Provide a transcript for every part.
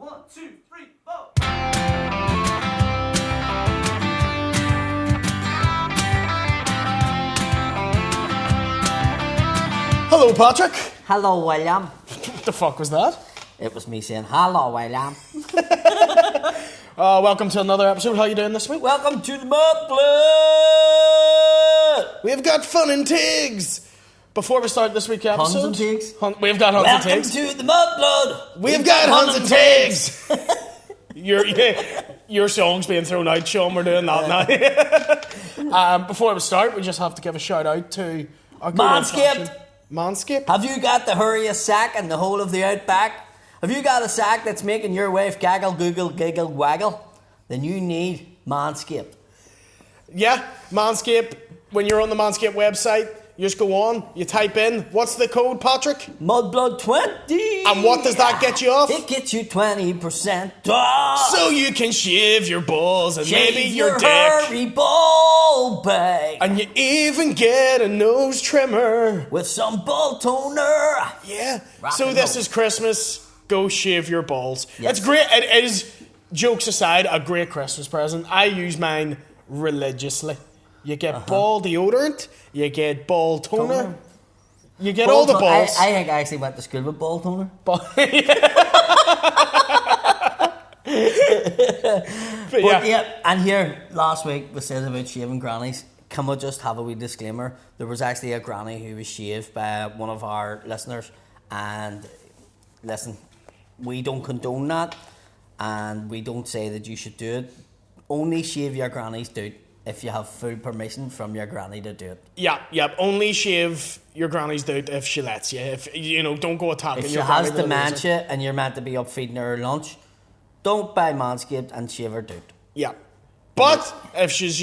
1, 2, 3, 4. Hello, Patrick. Hello, William. What the fuck was that? It was me saying, hello, William. Welcome to another episode. How you doing this week? Welcome to the Mudblood. We've got fun and tigs. Before we start this week's episode... Huns and tigs? We've got huns and tigs. Welcome to the Mudblood. We've got huns and tigs. Your song's being thrown out, Sean. We're doing that now. Before we start, we just have to give a shout out to... our Manscaped. Manscaped. Have you got the hurriest sack in the whole of the outback? Have you got a sack that's making your wife gaggle, google, giggle, waggle? Then you need Manscaped. Yeah, Manscaped. When you're on the Manscaped website, you just go on, you type in, what's the code, Patrick? Mudblood 20. And what does that get you off? It gets you 20% off. So you can shave your balls and Shave maybe your dick. hairy ball bag. And you even get a nose trimmer. With some ball toner. Yeah. Rock So and this roll. is Christmas. Go shave your balls. Yes. It's great. It is, jokes aside, a great Christmas present. I use mine religiously. You get ball deodorant. You get ball toner. You get all the balls. I think I actually went to school with ball toner. But But yeah, and here, last week we said about shaving grannies. Can we just have a wee disclaimer? There was actually a granny who was shaved by one of our listeners. And listen, we don't condone that. And we don't say that you should do it. Only shave your granny's dude if you have full permission from your granny to do it. Yeah. Only shave your granny's dude if she lets you. If don't go attacking If she your granny. has with a razor. dementia and you're meant to be up feeding her lunch, don't buy Manscaped and shave her dude. Yeah. But if she's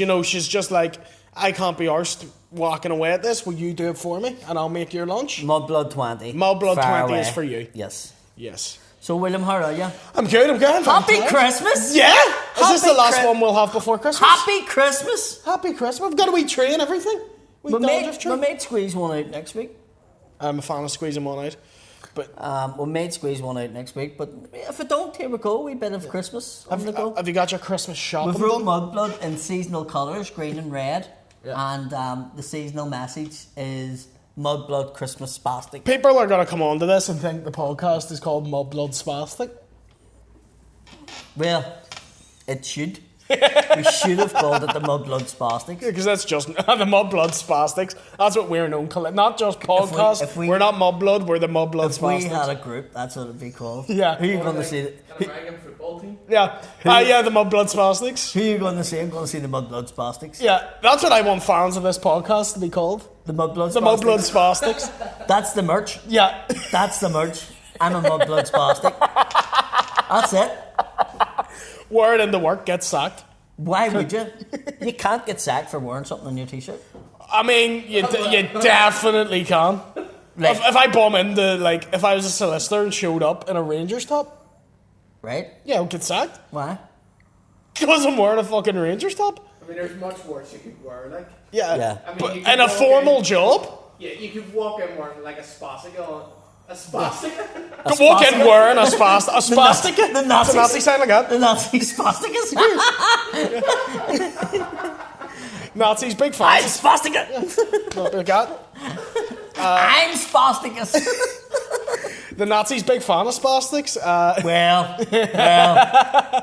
just like, I can't be arsed walking away at this, will you do it for me and I'll make your lunch? Mudblood 20. Mudblood Far 20 is away. for you. Yes. Yes. So, William, how are you? I'm good. Happy Christmas! Yeah? Is this the Happy last one we'll have before Christmas? Happy Christmas! Happy Christmas. We've got a wee tree and everything. We made squeeze one out next week. I'm a fan of squeezing one out. But We made squeeze one out next week, but if it don't, here we go. We bit of Christmas on the go. have you got your Christmas shopping We've wrote done? Mudblood in seasonal colours, green and red. Yeah. And the seasonal message is Mudblood Christmas Spastic. People are going to come on to this and think the podcast is called Mudblood Spastic. Well, it should. We should have called it the Mudblood Spastics. Because that's just the Mudblood Spastics. That's what we're known. Not just podcast. We're not Mudblood. We're the Mudblood Spastics. If we had a group, that's what it'd be called. Yeah. Who are you going to see? American football team. Yeah. The Mudblood Spastics. Who are you going to see? I'm going to see the Mudblood Spastics. Yeah, that's what I want fans of this podcast to be called. The Mudblood Spastics. The Mudblood Spastics. That's the merch. Yeah. That's the merch. I'm a Mudblood Spastic. That's it. Wear it into work, get sacked. Why would you? You can't get sacked for wearing something on your t-shirt. I mean, you definitely can. Like, If I bum into, if I was a solicitor and showed up in a Rangers top, right? yeah, I'll get sacked. Why? Because I'm wearing a fucking Rangers top. I mean, there's much worse you could wear, like. Yeah. I mean, But you could in a walk formal in- job, Yeah, you could walk in wearing like a spastica. A spastica? could walk in wearing a swastika. The Nazis. It's a Nazi sign like that. The Nazi Spastikas. Nazis, big I'm fans. Spastica. Not big cat. I'm Spastikas. The Nazis, big fan of spastics. Well,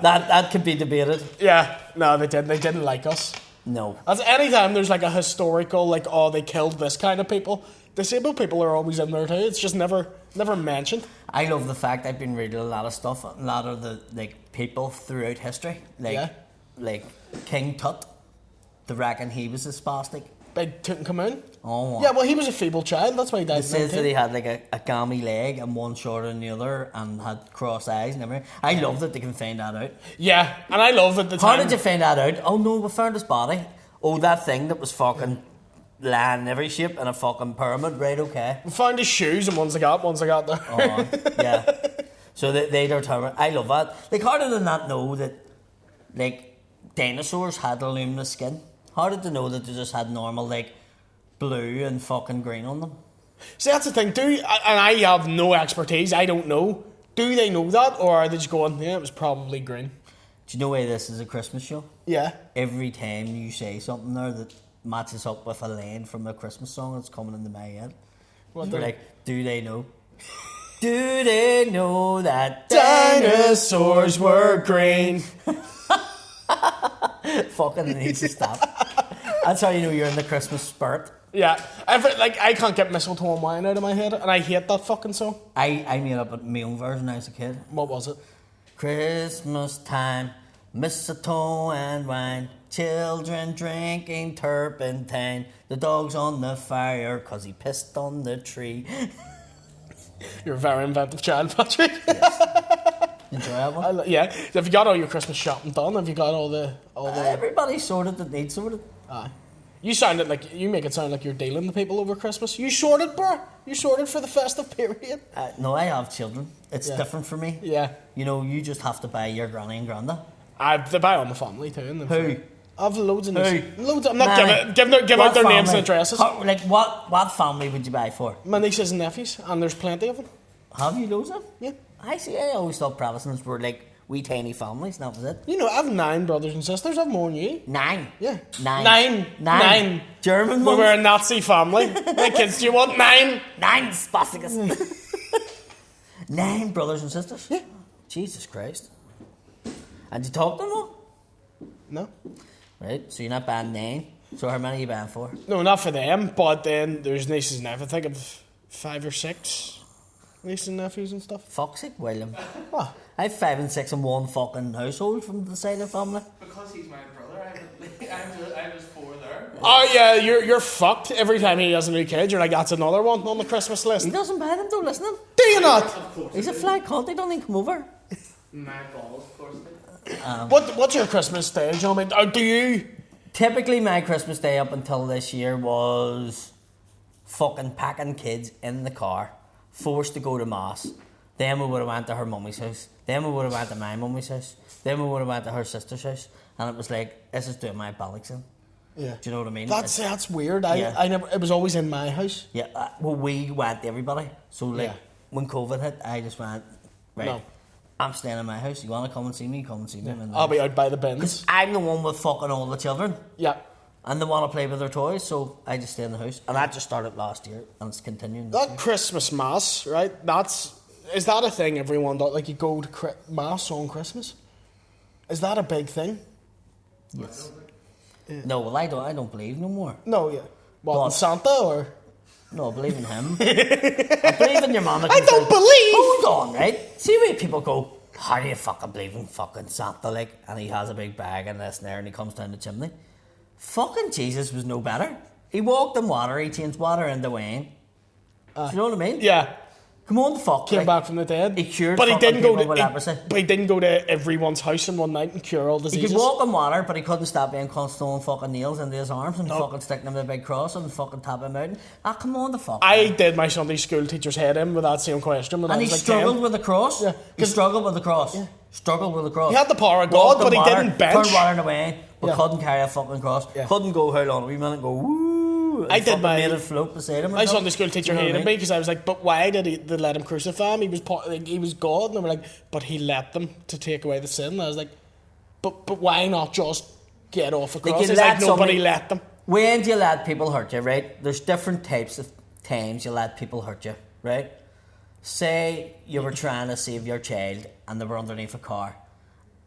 that could be debated. Yeah, no, they didn't. They didn't like us. No. As anytime there's a historical, they killed this kind of people, disabled people are always in there too. It's just never mentioned. I love the fact I've been reading a lot of stuff, a lot of the people throughout history, like King Tut. They reckon he was a spastic. Big Tutankhamun. Oh, Yeah, well, he was a feeble child. That's why he died. It says that he had a gammy leg and one shorter than the other and had cross eyes and everything. I love that they can find that out. Yeah, and I love at the How time. did you find that out? Oh no, we found his body. Oh, that thing that was fucking lying in every shape in a fucking pyramid. Right, okay. We found his shoes and one's I got there. Oh, yeah. So they determined. I love that. How did they not know that, dinosaurs had a luminous skin? How did they know that they just had normal, blue and fucking green on them? See, that's the thing, and I have no expertise. I don't know. Do they know that, or are they just going, yeah, it was probably green? Do you know why this is a Christmas show? Yeah. Every time you say something there that matches up with a line from a Christmas song that's coming into my head. What They're the- like, do they know? Do they know that Dinosaurs were green. Fucking needs to stop. That's how you know you're in the Christmas spirit. Yeah. I can't get mistletoe and wine out of my head, and I hate that fucking song. I made up my own version when I was a kid. What was it? Christmas time, mistletoe and wine, children drinking turpentine, the dog's on the fire 'cause he pissed on the tree. You're a very inventive child, Patrick. Enjoyable. Yeah. Have you got all your Christmas shopping done? Have you got all the... Everybody sorted that needs sorted. Aye. You make it sound like you're dealing with people over Christmas. You sorted, bro. You sorted for the festive period. No, I have children. It's Yeah. different for me. Yeah. You know, you just have to buy your granny and granda. They buy on the family too. And Who? I've loads of Who? nieces. Loads. I'm not Man, give what out their names family? and addresses. Like what family would you buy for? My nieces and nephews, and there's plenty of them. Have you loads of them? Yeah. I see. I always thought Protestants were like wee tiny families. And that was it. You know, I have 9 brothers and sisters. I've more than you. 9. Yeah. Nine. 9. German We ones. were a Nazi family. Hey kids, do you want 9? 9 spastikas. 9 brothers and sisters. Yeah. Jesus Christ. And you talk to them all? No. Right. So you're not buying 9. So how many are you buying for? No, not for them. But then there's nieces and nephews. I think of 5 or 6 nieces and nephews and stuff. Fuck's sake, William. What? I have 5 and 6 in one fucking household from the side of the family. Because he's my brother, I was 4 there. Oh yeah, you're fucked every time he has a new kid. You're like, that's another one on the Christmas list. He doesn't buy them, don't listen to him. Do you not? Of course. He's a flag cunt, he don't even come over. My balls, of course. What's your Christmas day, John? Do you? Typically, my Christmas day up until this year was fucking packing kids in the car, forced to go to mass. Then we would have went to her mummy's house. Then we would have went to my mummy's house. Then we would have went to her sister's house. And it was like, this is doing my bollocks in. Yeah. Do you know what I mean? That's weird. Yeah. I never. It was always in my house. Yeah, well, we went to everybody. So, like, Yeah. when COVID hit, I just went, right, No. I'm staying in my house. You want to come and see me? Come and see me. I'll be out by the bins. I'm the one with fucking all the children. Yeah. And they want to play with their toys, so I just stay in the house. And that just started last year, and it's continuing this year. That Christmas mass, right? Is that a thing everyone does? Like you go to mass on Christmas? Is that a big thing? Yes. No, well, I don't believe no more. No, yeah. What, But- in Santa or? No, I believe in him. I believe in your mama. I don't believe! Hold on, right? See where people go, how do you fucking believe in fucking Santa, like? And he has a big bag and this and there, and he comes down the chimney. Fucking Jesus was no better. He walked in water, he changed water into wine. Do you know what I mean? Yeah. Come on, the fuck. Came like, back from the dead. He cured but he fucking didn't go people to with leprosy. but he didn't go to everyone's house in one night and cure all He diseases. could walk in water, but he couldn't stop being constant fucking nails into his arms and fucking sticking him with a big cross and fucking tapping him out. Ah, come on, the fuck. I did my Sunday school teacher's head in with that same question when I And he was like struggled 10. with the cross. Yeah, He struggled with the cross. Yeah. Struggled with the cross. He had the power of Walked God, but in he water, didn't bench. Turned water away, but Yeah. couldn't carry a fucking cross. Yeah. Couldn't go, hold on a wee minute, and go, woo. And I did fucking my- made it float beside him. My Sunday school teacher Do you know what I hated mean? me because I was like, but why did they let him crucify him? He was he was God, and they were like, but he let them to take away the sin. And I was like, but why not just get off a Like, cross? you He's let like, nobody somebody- let them. When do you let people hurt you, right? There's different types of times you let people hurt you, right? Say you were trying to save your child and they were underneath a car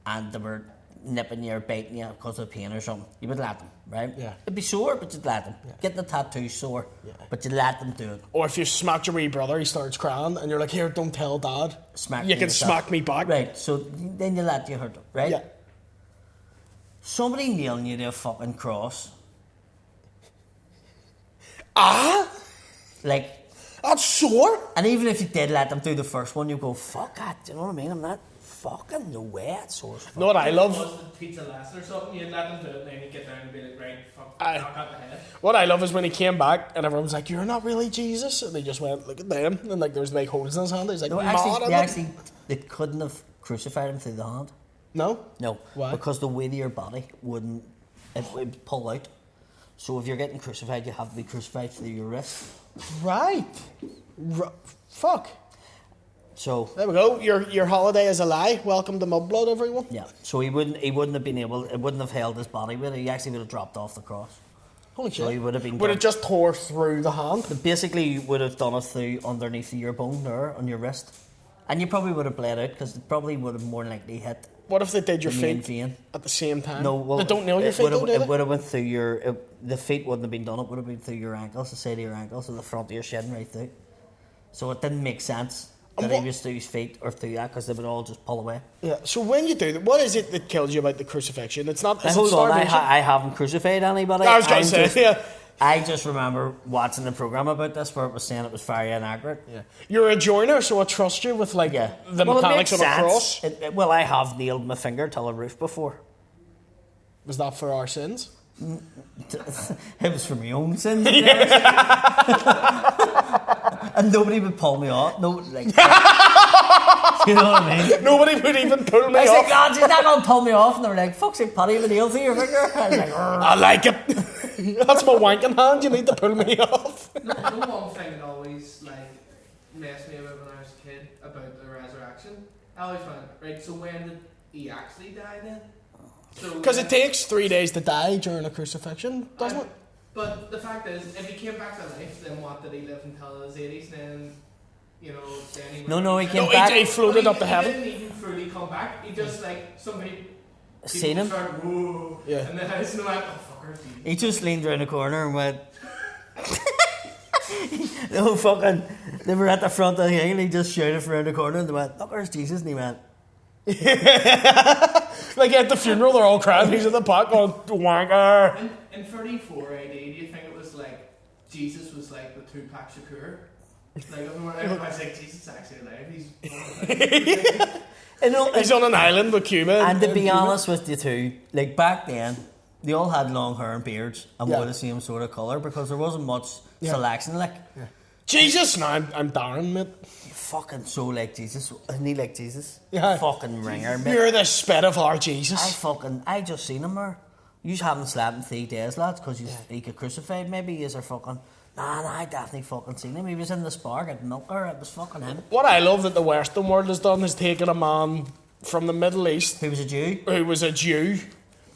and they were nipping you or biting you because of pain or something. You would let them, right? Yeah. It'd be sore, but you'd let them. Get the tattoo sore, but you let them do it. Or if you smacked your wee brother, he starts crying, and you're like, here, don't tell dad. Smack you me can yourself. smack me back. Right, so then you let you hurt them, right? Yeah. Somebody nailing you to a fucking cross, like, That's sore. and even if you did let them do the first one, you go, fuck that, do you know what I mean? I'm not fucking no way it's sore. You know what I love? Was the pizza lesson or something? You'd let them do it, and then you'd get down and be like, right, fuck, Aye. knock out the head. What I love is when he came back and everyone was like, you're not really Jesus. And they just went, look at them. And like there was big holes in his hand. He's like, No, mad at them. they couldn't have crucified him through the hand. No? No. Why? Because the weight of your body it would pull out. So if you're getting crucified, you have to be crucified through your wrist. Right. Fuck. So There we go. Your holiday is a lie. Welcome to Mudblood, everyone. yeah, so he wouldn't have been able. It wouldn't have held his body weight. He actually would have dropped off the cross. Holy So shit. he would have been. Would have just tore through the hand. Basically, you would have done it through underneath your bone there on your wrist, and you probably would have bled out because it probably would have more likely hit What if they did your the main feet vein. at the same time? No, well, they don't nail your it feet, would have, though, do it they? would have went through your. The feet wouldn't have been done. It would have been through your ankles, the side of your ankles, or the front of your shin, right through. So it didn't make sense that And he what- was through his feet or through that because they would all just pull away. Yeah. So when you do that, what is it that kills you about the crucifixion? It's not. Now, Is it hold on, starvation? I haven't crucified anybody. I was going to say, just- yeah. I just remember watching the programme about this where it was saying it was very inaccurate. Yeah. You're a joiner, so I trust you with like Yeah. the Well, it mechanics makes of a sense. cross. Well, I have nailed my finger to a roof before. Was that for our sins? It was for my own sins. And nobody would pull me off. No, like, you know what I mean? Nobody would even pull me I was like, off. God, she's not going to pull me off. And they were like, fuck's sake, Paddy, with a nail through your finger. I was like, "Arr." I like it. That's my wanking hand. You need to pull me off. No, one thing that always like messed me about when I was a kid about the resurrection. I always went, right, so when did he actually die then? Because it takes 3 days to die during a crucifixion, doesn't it? But the fact is, if he came back to life, then what did he live until his 80s? Then, you know, then he No, he came No, back. he floated But up to heaven. He didn't even fully come back. He just like somebody Seen him? started, whoa, Yeah. and then I just went, oh fucker, Jesus. He just leaned around the corner and went. No fucking. They were at the front of the thing and he just shouted from around the corner and they went, look, there's Jesus. And he went, Like at the funeral, they're all crying. He's in the back going, wanker. In 34 AD, do you think it was like Jesus was like the Tupac Shakur? Like everybody's like, Jesus is actually alive. He's you know, He's on an island with Cuba. and to be Cuba. honest with you too, like back then, they all had long hair and beards and Yeah. wore the same sort of colour because there wasn't much Yeah. selection. Like, Jesus, no, I'm Darren, mate. fucking so like Jesus. Isn't he like Jesus? Yeah. Fucking ringer, mate. You're the spit of our Jesus. I just seen him there. You haven't slept in 3 days, lads, because he got crucified. Maybe he's a fucking. Nah, I definitely fucking seen him. He was in the spark at Milker. It was fucking him. What I love that the Western world has done is taken a man from the Middle East He was a Jew. who was a Jew,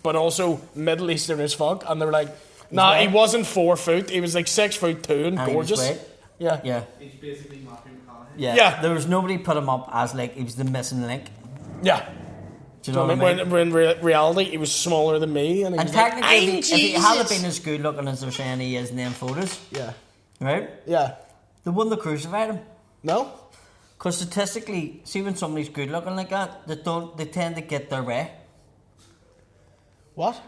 but also Middle Eastern as fuck, and they were like, nah, white. he wasn't 4 foot. He was like 6'2" and And he was gorgeous. white. Yeah. Yeah. He's basically Matthew McConaughey. Yeah. Yeah. There was nobody put him up as like he was the missing link. Yeah. Do you know what I mean? When reality, he was smaller than me, and he And was like, technically, I'm if he hadn't Jesus." been as good looking as they're saying he is in them photos, Yeah. right? Yeah. They wouldn't have crucified him. No? Because statistically, see when somebody's good looking like that, they tend to get their way. What?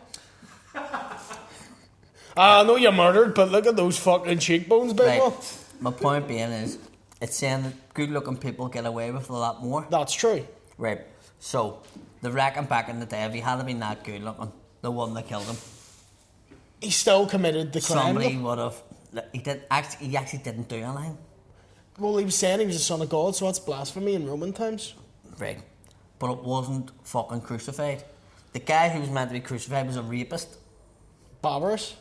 I know you're murdered, but look at those fucking cheekbones, big Right. one. My point being is, it's saying that good looking people get away with a lot more. That's true. Right. So, the reckon back in the day, if he hadn't been that good looking, the one that killed him, He still committed the crime. somebody though. would have. He actually didn't do anything. Well, he was saying he was the son of God, so that's blasphemy in Roman times. Right. But it wasn't fucking crucified. The guy who was meant to be crucified was a rapist. Barabbas?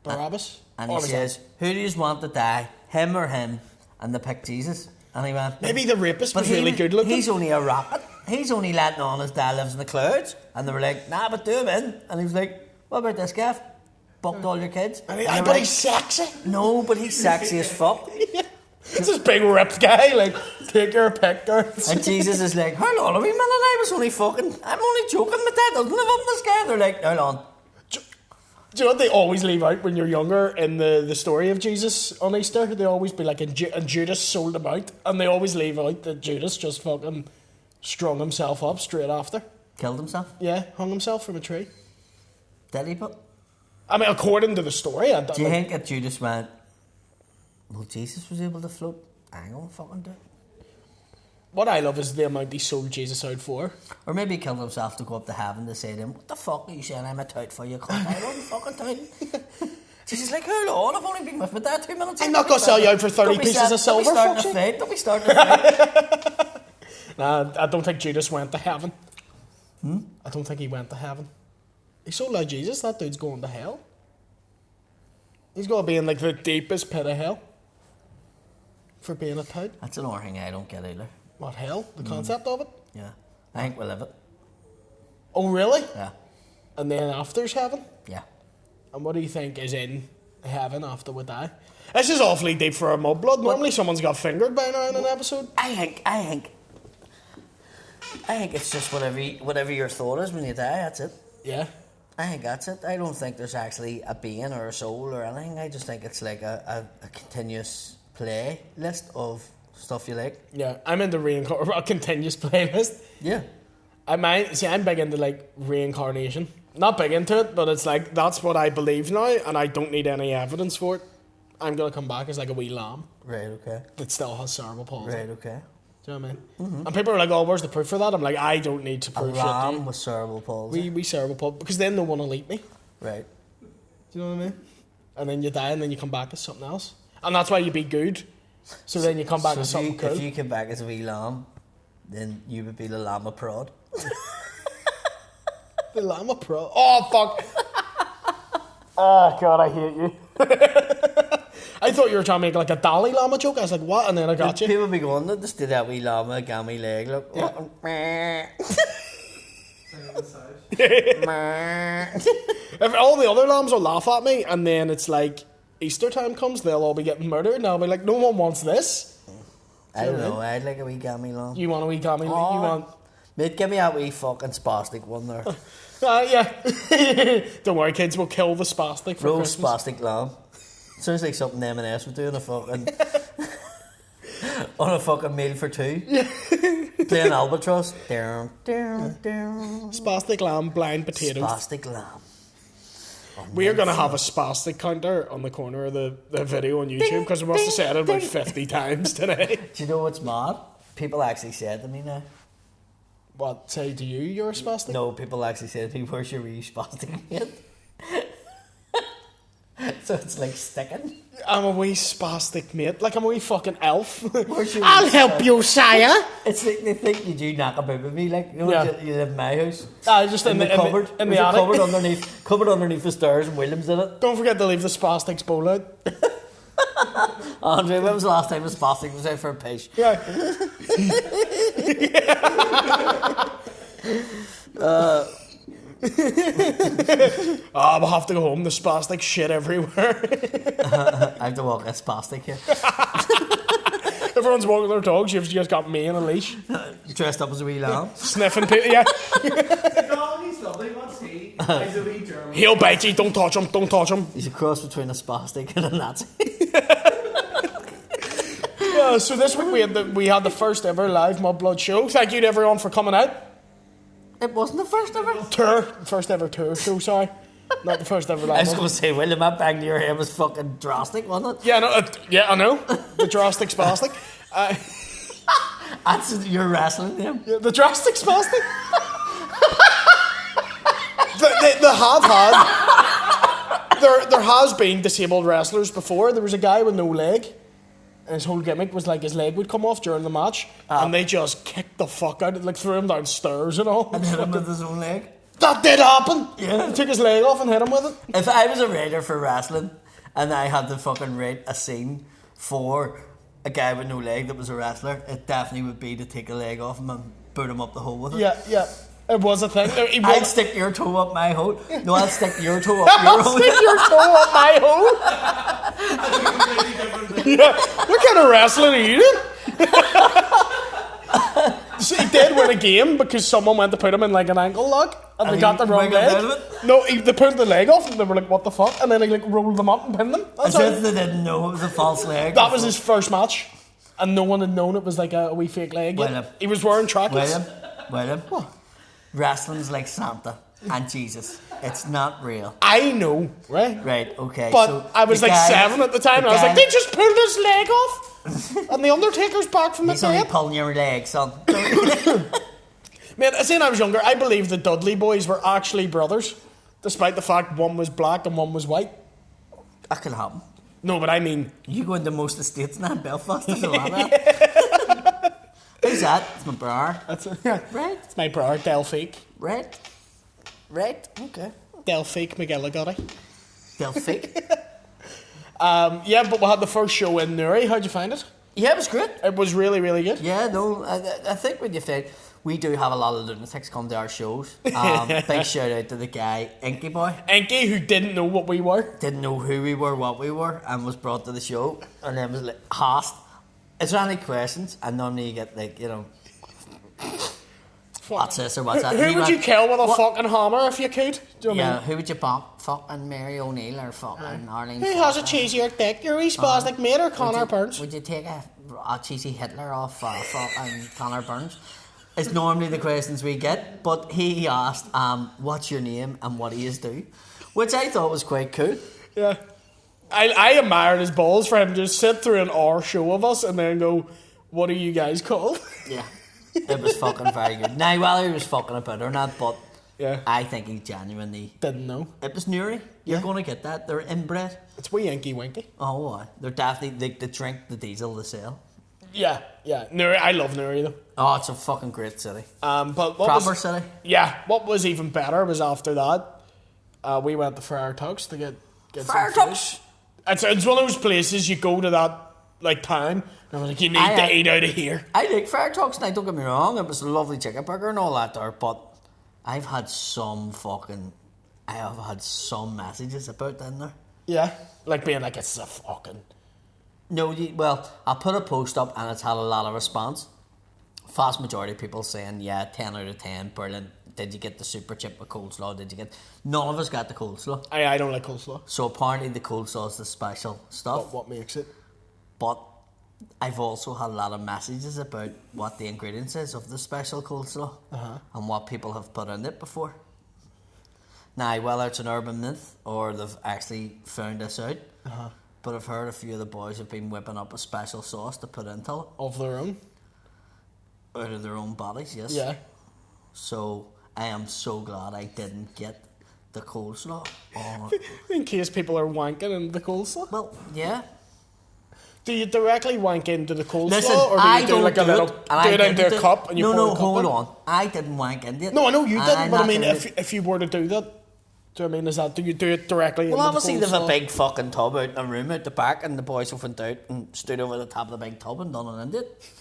Barabbas? And Or he was says, who do you want to die? Him or him? And they picked Jesus. And he went, Maybe the rapist but was really good looking. He's only a rabbit. He's only letting on his dad lives in the clouds. And they were like, nah, but do him in. And he was like, what about this gaff? Bucked all your kids. And And they were but like, he's sexy. no, but he's sexy as fuck. It's this big ripped guy, like, take her, pick her. And Jesus is like, hold on a wee minute, I'm only joking, my dad doesn't live up in the sky. They're like, hold on. Do you know what they always leave out when you're younger in the story of Jesus on Easter? They always be like, and Judas sold him out. And they always leave out that Judas just fucking strung himself up straight after. Killed himself. Yeah, hung himself from a tree. Did he? But I mean, according to the story, I don't do you know. think that Judas went, well, Jesus was able to float? I ain't gonna fucking do it. What I love is the amount he sold Jesus out for. Or maybe he killed himself to go up to heaven to say to him, what the fuck are you saying I'm a tout for, you cunt? I wasn't fucking tout. Jesus like, hold on, I've only been with my dad 2 minutes. I'm not gonna sell you out for 30 pieces of silver, Don't be fuck you. starting a fight, don't be starting a fight. Nah, I don't think Judas went to heaven. I don't think he went to heaven. He sold out Jesus, that dude's going to hell. He's got to be in like the deepest pit of hell for being a tout. That's another thing I don't get either. What, hell? The concept of it? Yeah. I think we'll live it. Oh, really? Yeah. And then after's heaven? Yeah. And what do you think is in heaven after we die? This is awfully deep for a Mudblood. Normally someone's got fingered by now in an episode. I think it's just whatever your thought is when you die, that's it. Yeah. I think that's it. I don't think there's actually a being or a soul or anything. I just think it's like a continuous playlist of stuff you like. Yeah, I'm into a continuous playlist. Yeah. I'm big into like reincarnation. Not big into it, but it's like that's what I believe now, and I don't need any evidence for it. I'm gonna come back as like a wee lamb. Right, okay. That still has cerebral palsy. Right, okay. Do you know what I mean? Mm-hmm. And people are like, "Oh, where's the proof for that?" I'm like, I don't need to prove a shit. lamb with cerebral palsy. We cerebral palsy because then no one will eat me. Right. Do you know what I mean? And then you die, and then you come back as something else, and that's why you be good. So then you come back as something cool. If you came back as a wee lamb, then you would be the lamb of prod. The llama pro. Oh, fuck. Oh, God, I hate you. I thought you were trying to make like a Dalai Lama joke. I was like, what? And then I got you. People be going, just did that wee llama, gammy leg, look. Yeah. If all the other lambs will laugh at me, and then it's like Easter time comes, they'll all be getting murdered, and I'll be like, no one wants this. I don't know, I'd like a wee gammy lamb. You want a wee gammy? You want... Mate, give me that wee fucking spastic one there. Yeah. Don't worry, kids, we'll kill the spastic for Roast Christmas. spastic lamb. Sounds like something M&S would do on a fucking... on a fucking meal for two. Playing albatross. Spastic lamb, blind potatoes. Spastic lamb. We're going to have a spastic counter on the corner of the video on YouTube because we must have said it about 50 times today. Do you know what's mad? People actually said to me now. What, say to you you're a spastic? No, people actually say to me, where's your wee spastic mate? So it's like sticking. I'm a wee spastic mate. Like I'm a wee fucking elf. I'll help you, sire. It's like they think you do knock a boob with me, like you know, you live in my house. Just in the cupboard. In the attic. Cupboard underneath the stairs and William's in it. Don't forget to leave the spastics bowl out. Andre, when was the last time a spastic was out for a pish? Yeah. We'll have to go home. There's spastic shit everywhere. I have to walk a spastic here. Everyone's walking their dogs. You've just got me in a leash. Dressed up as a wee lamb. Sniffing people, yeah. The dog, he's lovely. What's he? He's a wee German. He'll bite you. Don't touch him. Don't touch him. He's a cross between a spastic and a Nazi. So this week we had the first ever live Mudblood show. Thank you to everyone for coming out. It wasn't the first ever? First ever tour show, sorry. Not the first ever live I was going to say, William, that bang to your head was fucking drastic, wasn't it? Yeah, no, I know. The drastic spastic. That's your wrestling name? Yeah, the drastic spastic. They have had... There has been disabled wrestlers before. There was a guy with no leg. And his whole gimmick was like his leg would come off during the match, and they just kicked the fuck out, like threw him downstairs and all. And hit him with his own leg? That did happen! Yeah. He took his leg off and hit him with it. If I was a writer for wrestling, and I had to fucking write a scene for a guy with no leg that was a wrestler, it definitely would be to take a leg off him and boot him up the hole with it. Yeah. It was a thing. I'd stick your toe up my hole. No, I'll stick your toe up your hole. I'll stick your toe up my hole? Yeah. What kind of wrestling are you doing? So he did win a game because someone went to put him in like an ankle lock and they got the wrong leg. No, they pulled the leg off and they were like, what the fuck? And then he like rolled them up and pinned them. As if they didn't know it was a false leg. That was his first match. And no one had known it was like a wee fake leg. He was wearing trackers. William. What? Wrestling's like Santa and Jesus. It's not real. I know, right? Right, okay. But so I was like 7 at the time, and I was like, they just pulled his leg off, and the Undertaker's back from the dead. He's only dead. pulling your leg, son. Man, saying I was younger, I believed the Dudley boys were actually brothers, despite the fact one was black and one was white. That could happen. No, but I mean... You go into most of the states now, Belfast, there's a lot of that. Who's that? It's my bra. Right. It's my bra, Delphine. Right, okay. Delphine McGilligoody. Delphine. Yeah, but we had the first show in Newry. How'd you find it? Yeah, it was great. It was really, really good. Yeah, no, I think when you think we do have a lot of lunatics come to our shows. Big shout out to the guy, Inky Boy. Inky, who didn't know what we were. Didn't know who we were, what we were, and was brought to the show, and then was like, asked, is there any questions? And normally you get like, what's this or what's that? Who would you kill with a fucking hammer if you could? Do you know what I mean? Who would you pop? Fucking Mary O'Neill or fucking Arlene? Who has a cheesier dick? Your wee spastic mate or Connor Burns? Would you take a cheesy Hitler off fucking Connor Burns? It's normally the questions we get, but he asked, what's your name and what do you do? Which I thought was quite cool. Yeah. I admired his balls for him to just sit through an hour show of us and then go, what are you guys called? Yeah. It was fucking very good. Now, whether he was fucking about or not, but yeah, I think he genuinely didn't know. It was Newry. You're going to get that. They're inbred. It's wee Inky Winky. Oh, they're definitely they drink the diesel they sell. Yeah. Newry, I love Newry though. Oh, it's a fucking great city. But what proper city. Yeah. What was even better was after that, we went to Friar Tuck's to get Friar Tuck's. It's one of those places you go to that like town. And I was like, you need to eat out of here. I like Friar Tuck's. Now, don't get me wrong, it was a lovely chicken burger and all that there, but I have had some messages about that in there. Yeah, like being like, it's a fucking... No, well, I put a post up and it's had a lot of response. Vast majority of people saying, yeah, 10 out of 10, brilliant. Did you get the super chip with coleslaw? None of us got the coleslaw. I don't like coleslaw. So apparently the coleslaw is the special stuff. What makes it? But I've also had a lot of messages about what the ingredients is of the special coleslaw and what people have put in it before. Now, whether it's an urban myth or they've actually found this out, but I've heard a few of the boys have been whipping up a special sauce to put into it. Of their own? Out of their own bodies, yes. Yeah. So I am so glad I didn't get the coleslaw. In case people are wanking in the coleslaw? Well, yeah. Do you directly wank into the coleslaw, Listen, or do you do like a little, do it into a cup and you pour the cup hold in? on. I didn't wank into it. No, I know you didn't, but I mean, if you were to do that, do you mean, do you do it directly into the coleslaw? Well, obviously there's a big fucking tub out in a room out the back, and the boys have went out and stood over the top of the big tub and done it into it.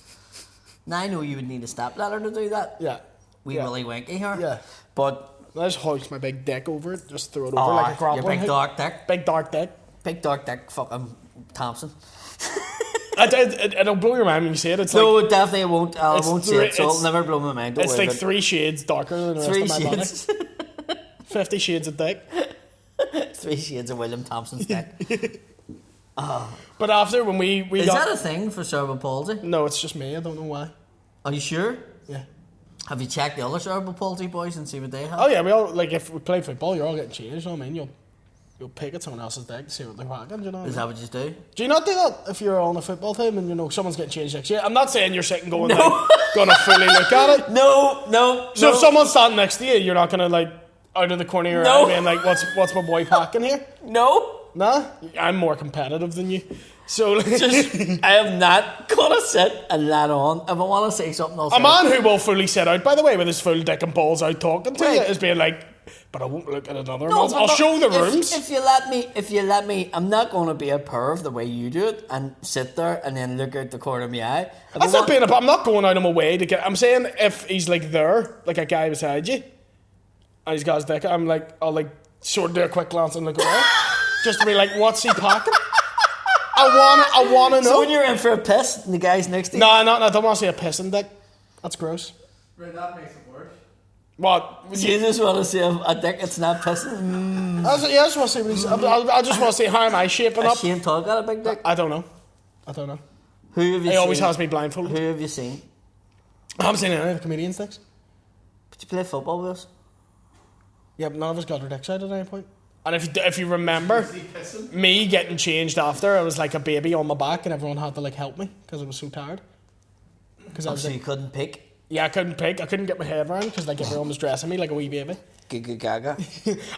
Now I know you would need a stepladder to do that. Yeah. Willy Winky here. Yeah. But I just hoist my big dick over it, just throw it over like a grappling your big hook. dark dick. Big dark dick. Big dark dick fucking Thompson. It'll blow your mind when you see it. It's no, like, definitely it won't. I won't see it, so it'll never blow my mind. It's like 3 shades darker than the rest of my body. 50 shades of dick. 3 shades of William Thompson's dick. But after when we is got... that a thing for cerebral palsy? No, it's just me. I don't know why. Are you sure? Yeah. Have you checked the other cerebral palsy boys and see what they have? Oh yeah, we all, like, if we play football, you're all getting changed. You know what I mean? You'll pick at someone else's dick to see what they're whacking. Do you know? Is that what you do? Do you not do that if you're on a football team and someone's getting changed next year? I'm not saying you're sitting going like, gonna fully look at it. No. So if someone's standing next to you, you're not gonna like out of the corner of your eye being like, what's my boy packing here? No. Nah, I'm more competitive than you. So I am not gonna sit and let on. If I want to say something, I'll say a man who will fully sit out, by the way, with his full dick and balls out talking to you, Right. is being like, but I won't look at another No, man's. I'll show the rooms. If you let me, I'm not going to be a perv the way you do it and sit there and then look out the corner of my eye. That's not being I'm not going out of my way to get. I'm saying if he's like there, like a guy beside you, and he's got his dick, I'll like sort of do a quick glance and look away, just to be like, what's he packing? I wanna know. So when you're in for a piss and the guy's next to you, No, I don't want to see a pissing dick. That's gross. Right, that makes it worse. What? you just want to see a dick that's not pissing. I just want to see what he's. I just want to see how am I shaping Has up. Shane Todd got a big dick? I don't know. Who have you He seen? always has me blindfolded. Who have you seen? I haven't seen any of the comedians' dicks. Did you play football with us? Yeah, but none of us got our dicks out at any point. And if you remember, Is he pissing? me getting changed after, I was like a baby on my back, and everyone had to like help me because I was so tired. Because I was So like, you couldn't pick. yeah, I couldn't pick. I couldn't get my head around because like everyone was dressing me like a wee baby. Giga gaga.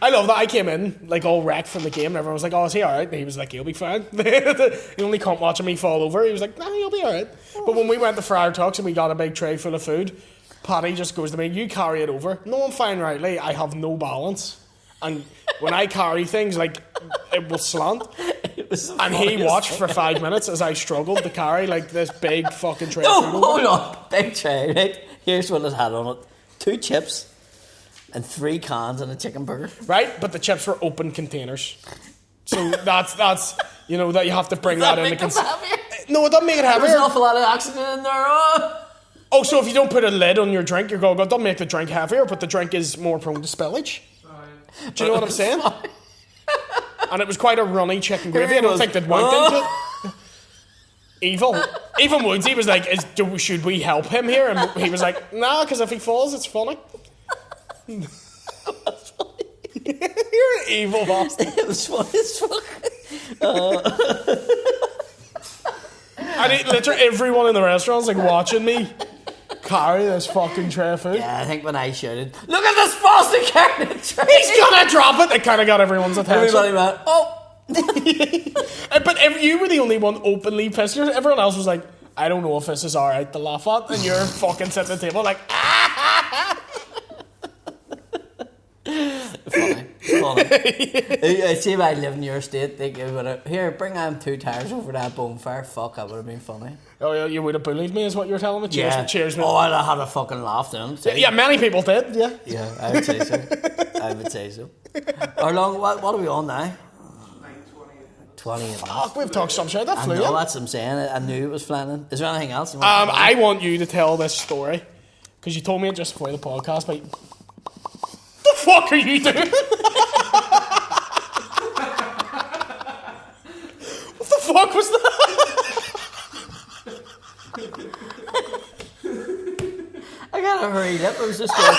I love that. I came in like all wrecked from the game, and everyone was like, "Oh, is he all right?" And he was like, "He'll be fine." He only can't watching me fall over. He was like, "Nah, he'll be all right." But when we went to Friar Tuck's and we got a big tray full of food, Paddy just goes to me, "You carry it over." No, I'm fine, rightly. I have no balance, and when I carry things, like it will slant. And he watched for 5 minutes as I struggled to carry like this big fucking tray. No, of food over. hold on. Big tray, right? Here's what it had on it. 2 chips and 3 cans and a chicken burger. Right, but the chips were open containers. So that's you know that you have to bring that into consideration. No, it doesn't make it heavier. There's an awful lot of oxygen in there. Oh, so if you don't put a lid on your drink, you're going, it doesn't make the drink heavier, but the drink is more prone to spillage. Do you know what I'm saying? And it was quite a runny chicken gravy. I don't think they'd want into it. Evil. Even Woodsy was like, should we help him here? And he was like, nah, because if he falls, it's funny. You're an evil bastard. It was funny as fuck. And literally everyone in the restaurant's like watching me carry this fucking tray of food. Yeah, I think when I shouted, look at this frosted carrot tray. He's gonna drop it. It kind of got everyone's attention. Everybody went, oh. But you were the only one openly pissed. Everyone else was like, I don't know if this is alright to laugh at. And you're fucking sitting at the table like, Funny. See if I live in your state, they give it here, bring 2 tires over that bonfire. Fuck, that would have been funny. oh, yeah, you would have bullied me is what you're telling me? Cheers, mate. Oh, I'd have had a fucking laugh then. Yeah, many people did, yeah. Yeah, I would say so. How long, what are we on now? 20 minutes. Fuck, we've talked some shit. That I flew know, in. that's what I'm saying. I knew it was flying. Is there anything else? I want you to tell this story. Because you told me it just before the podcast, but... What the fuck are you doing? What the fuck was that? I got a hurry up. I was just going,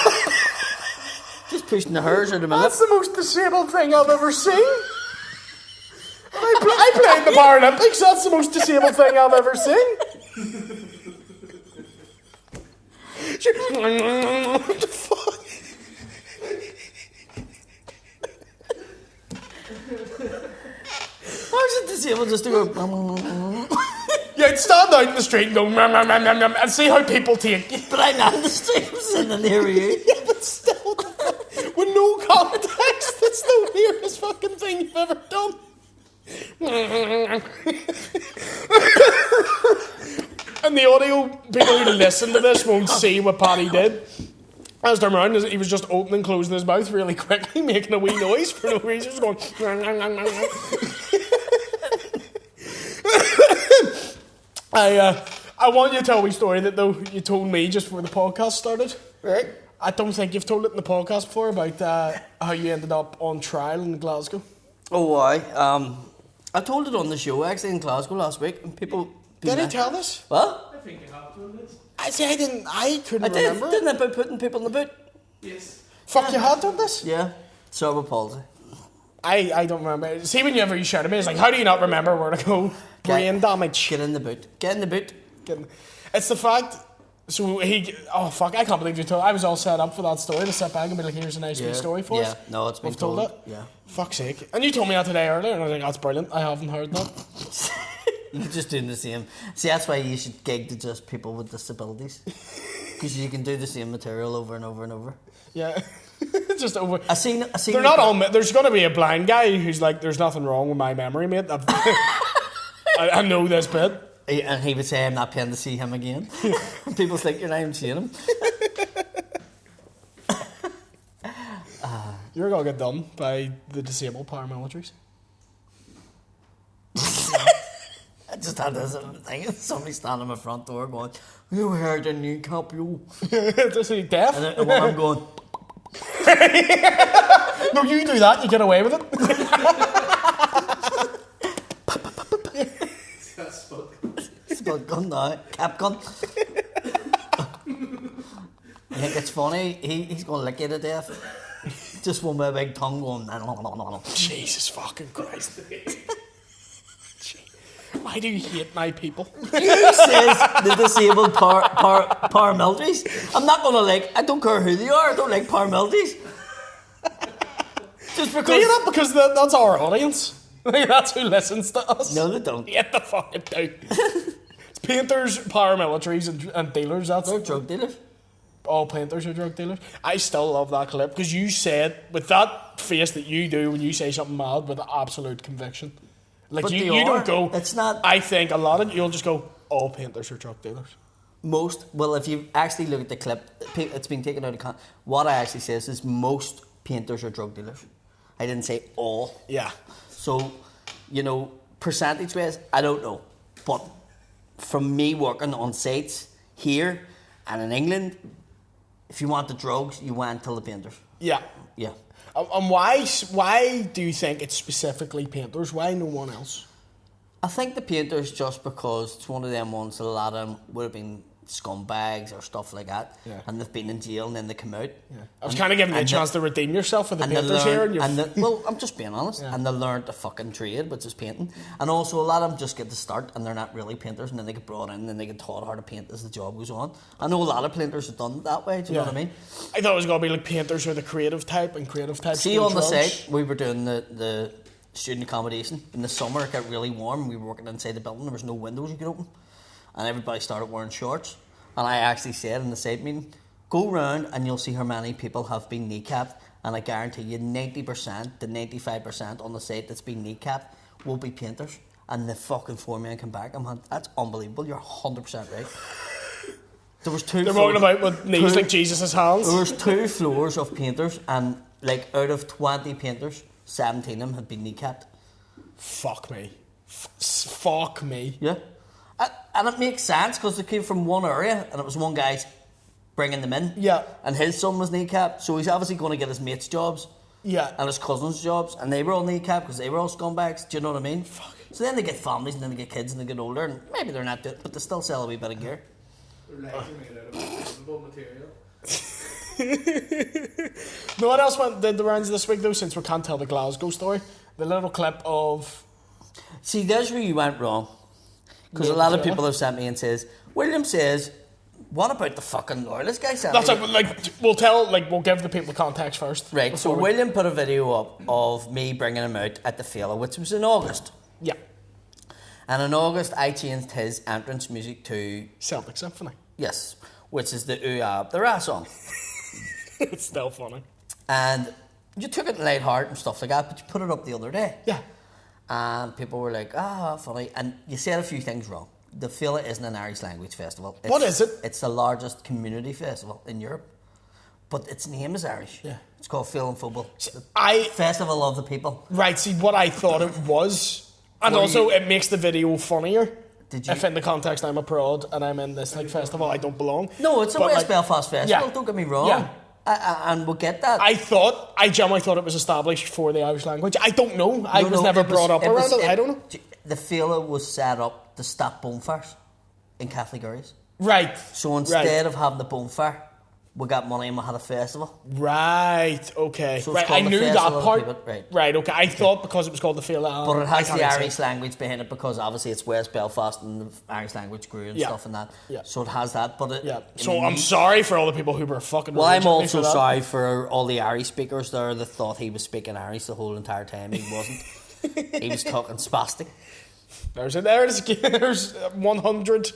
just pushing the hers out of my lip. That's the most disabled thing I've ever seen. I played the Paralympics. That's the most disabled thing I've ever seen. What the fuck? How is it disabled just to go? Yeah, I'd stand out in the street and go and see how people take you. But I'm not in the street. I'm sitting in here with you. Yeah, but still, with no context, that's the weirdest fucking thing you've ever done. And the audio people who listen to this won't see what Paddy did. As they're around, he was just opening and closing his mouth really quickly, making a wee noise for no reason, just going. I want you to tell a wee story that though you told me just before the podcast started. Right. I don't think you've told it in the podcast before about how you ended up on trial in Glasgow. Oh, why? I told it on the show actually in Glasgow last week, and people. Did he tell this? What? I think you have told this. I couldn't I did. remember. Didn't I about putting people in the boot? Yes. Fuck, you had done this? Yeah. Cerebral palsy. I don't remember. See, whenever you shouted at me, it's like, how do you not remember where to go? Brain damage. Get in the boot. Get in the boot. It's the fact. So oh fuck! I can't believe you told. I was all set up for that story to sit back and be like, "Here's a nice wee story for us." Yeah, no, it's been We've told it. Yeah. Fuck's sake! And you told me that today earlier, and I was like, "That's brilliant." I haven't heard that. You're just doing the same. See, that's why you should gig to just people with disabilities, because you can do the same material over and over and over. Yeah, just over. I seen. They're not all. There's going to be a blind guy who's like, "There's nothing wrong with my memory, mate." I know this bit. And he would say, I'm not paying to see him again. People think you're not even seeing him. You're going to get done by the disabled paramilitaries. I just had this thing. Somebody standing in my front door going, you heard and you can't you. Is he deaf? And when I'm going, no, you do that, you get away with it. spud gun now, cap gun. I think it's funny, he's going to lick you to death. Just one with a big tongue going, Jesus fucking Christ. Why do you hate my people? Who says the disabled paramilitaries? I'm not going to I don't care who they are, I don't like paramilitaries. Just because. Do you not? Because that's our audience. That's who listens to us. No, they don't. Hate the fucking do. It's painters, paramilitaries, and dealers. They're drug dealers. All painters are drug dealers. I still love that clip because you said with that face that you do when you say something mad with absolute conviction. Like But you they don't are. go. It's not I think a lot of you'll just go. All painters are drug dealers. most. Well, if you actually look at the clip, it's been taken out of context. What I actually says is most painters are drug dealers. I didn't say all. Yeah. So, percentage wise, I don't know. But from me working on sites here and in England, if you want the drugs, you went to the painters. Yeah. Yeah. And why do you think it's specifically painters? Why no one else? I think the painters, just because it's one of them ones that a lot of them would have been scumbags or stuff like that, Yeah. and they've been in jail and then they come out. Yeah. I was kind of giving you a chance to redeem yourself with the painters here. Well, I'm just being honest. Yeah. And they learned the fucking trade, which is painting. And also, a lot of them just get to start and they're not really painters, and then they get brought in and then they get taught how to paint as the job goes on. I know a lot of painters have done it that way. Do you know what I mean? I thought it was going to be like painters are the creative type and creative types. See, do on the drugs. site, we were doing the student accommodation. In the summer, it got really warm. We were working inside the building. There was no windows you could open. And everybody started wearing shorts. And I actually said in the site meeting, go round and you'll see how many people have been kneecapped. And I guarantee you 90% to 95% on the site that's been kneecapped will be painters. And the fucking foreman came back. I'm like, that's unbelievable. You're 100% right. There was two. They're walking about with knees like Jesus' hands. There was 2 floors of painters, and like out of 20 painters, 17 of them had been kneecapped. Fuck me. Fuck me. Yeah. And it makes sense because they came from one area and it was one guy bringing them in. Yeah. And his son was kneecapped, so he's obviously going to get his mates' jobs Yeah. and his cousins' jobs, and they were all kneecapped because they were all scumbags. Do you know what I mean? Fuck. So then they get families and then they get kids and they get older, and maybe they're not doing it, but they still sell a wee bit of gear. Their legs are made out of flammable material. No one else did the rounds this week though, since we can't tell the Glasgow story. The little clip of. See, there's where you went wrong. Because a Yeah, lot of yeah. people have sent me and says, William says, what about the fucking loyalist guy sent That's me? we'll give the people context first. Right, so before we- William put a video up of me bringing him out at the Fulla, which was in August. Yeah. And in August, I changed his entrance music to, Celtic Symphony. yes, which is the Ooh Ah the Ra song. It's still funny. And you took it light heart and stuff like that, but you put it up the other day. Yeah. And people were like, funny. And you said a few things wrong. The Fulla isn't an Irish language festival. What is it? It's the largest community festival in Europe. But its name is Irish. Yeah. It's called Fulla and Football. I Festival of the People. right. See what I thought it was, and What do also you- it makes the video funnier. Did you? If in the context I'm abroad and I'm in this like festival, I don't belong. No, it's a But, West like, Belfast festival. yeah. Don't get me wrong. Yeah. And we'll get that. I genuinely thought it was established for the Irish language. I don't know. I was No, never it was- brought up around was- it. I don't know. The Fulla was set up to stop bonfires in Catholic areas. Right. So instead of having the bonfire, we got money and we had a festival. Right. Okay. So it's right. called I the knew Festival that of part. People, right. Right. Okay. I thought because it was called the Fulla. But it has I the can't Irish say. language behind it because obviously it's West Belfast and the Irish language grew and Yeah. stuff and that. Yeah. So it has that. But it, Yeah. I So mean, I'm sorry for all the people who were fucking. Well, I'm raging at me also for that. sorry for all the Irish speakers there that thought he was speaking Irish the whole entire time. He wasn't. He was talking spastic. There's 100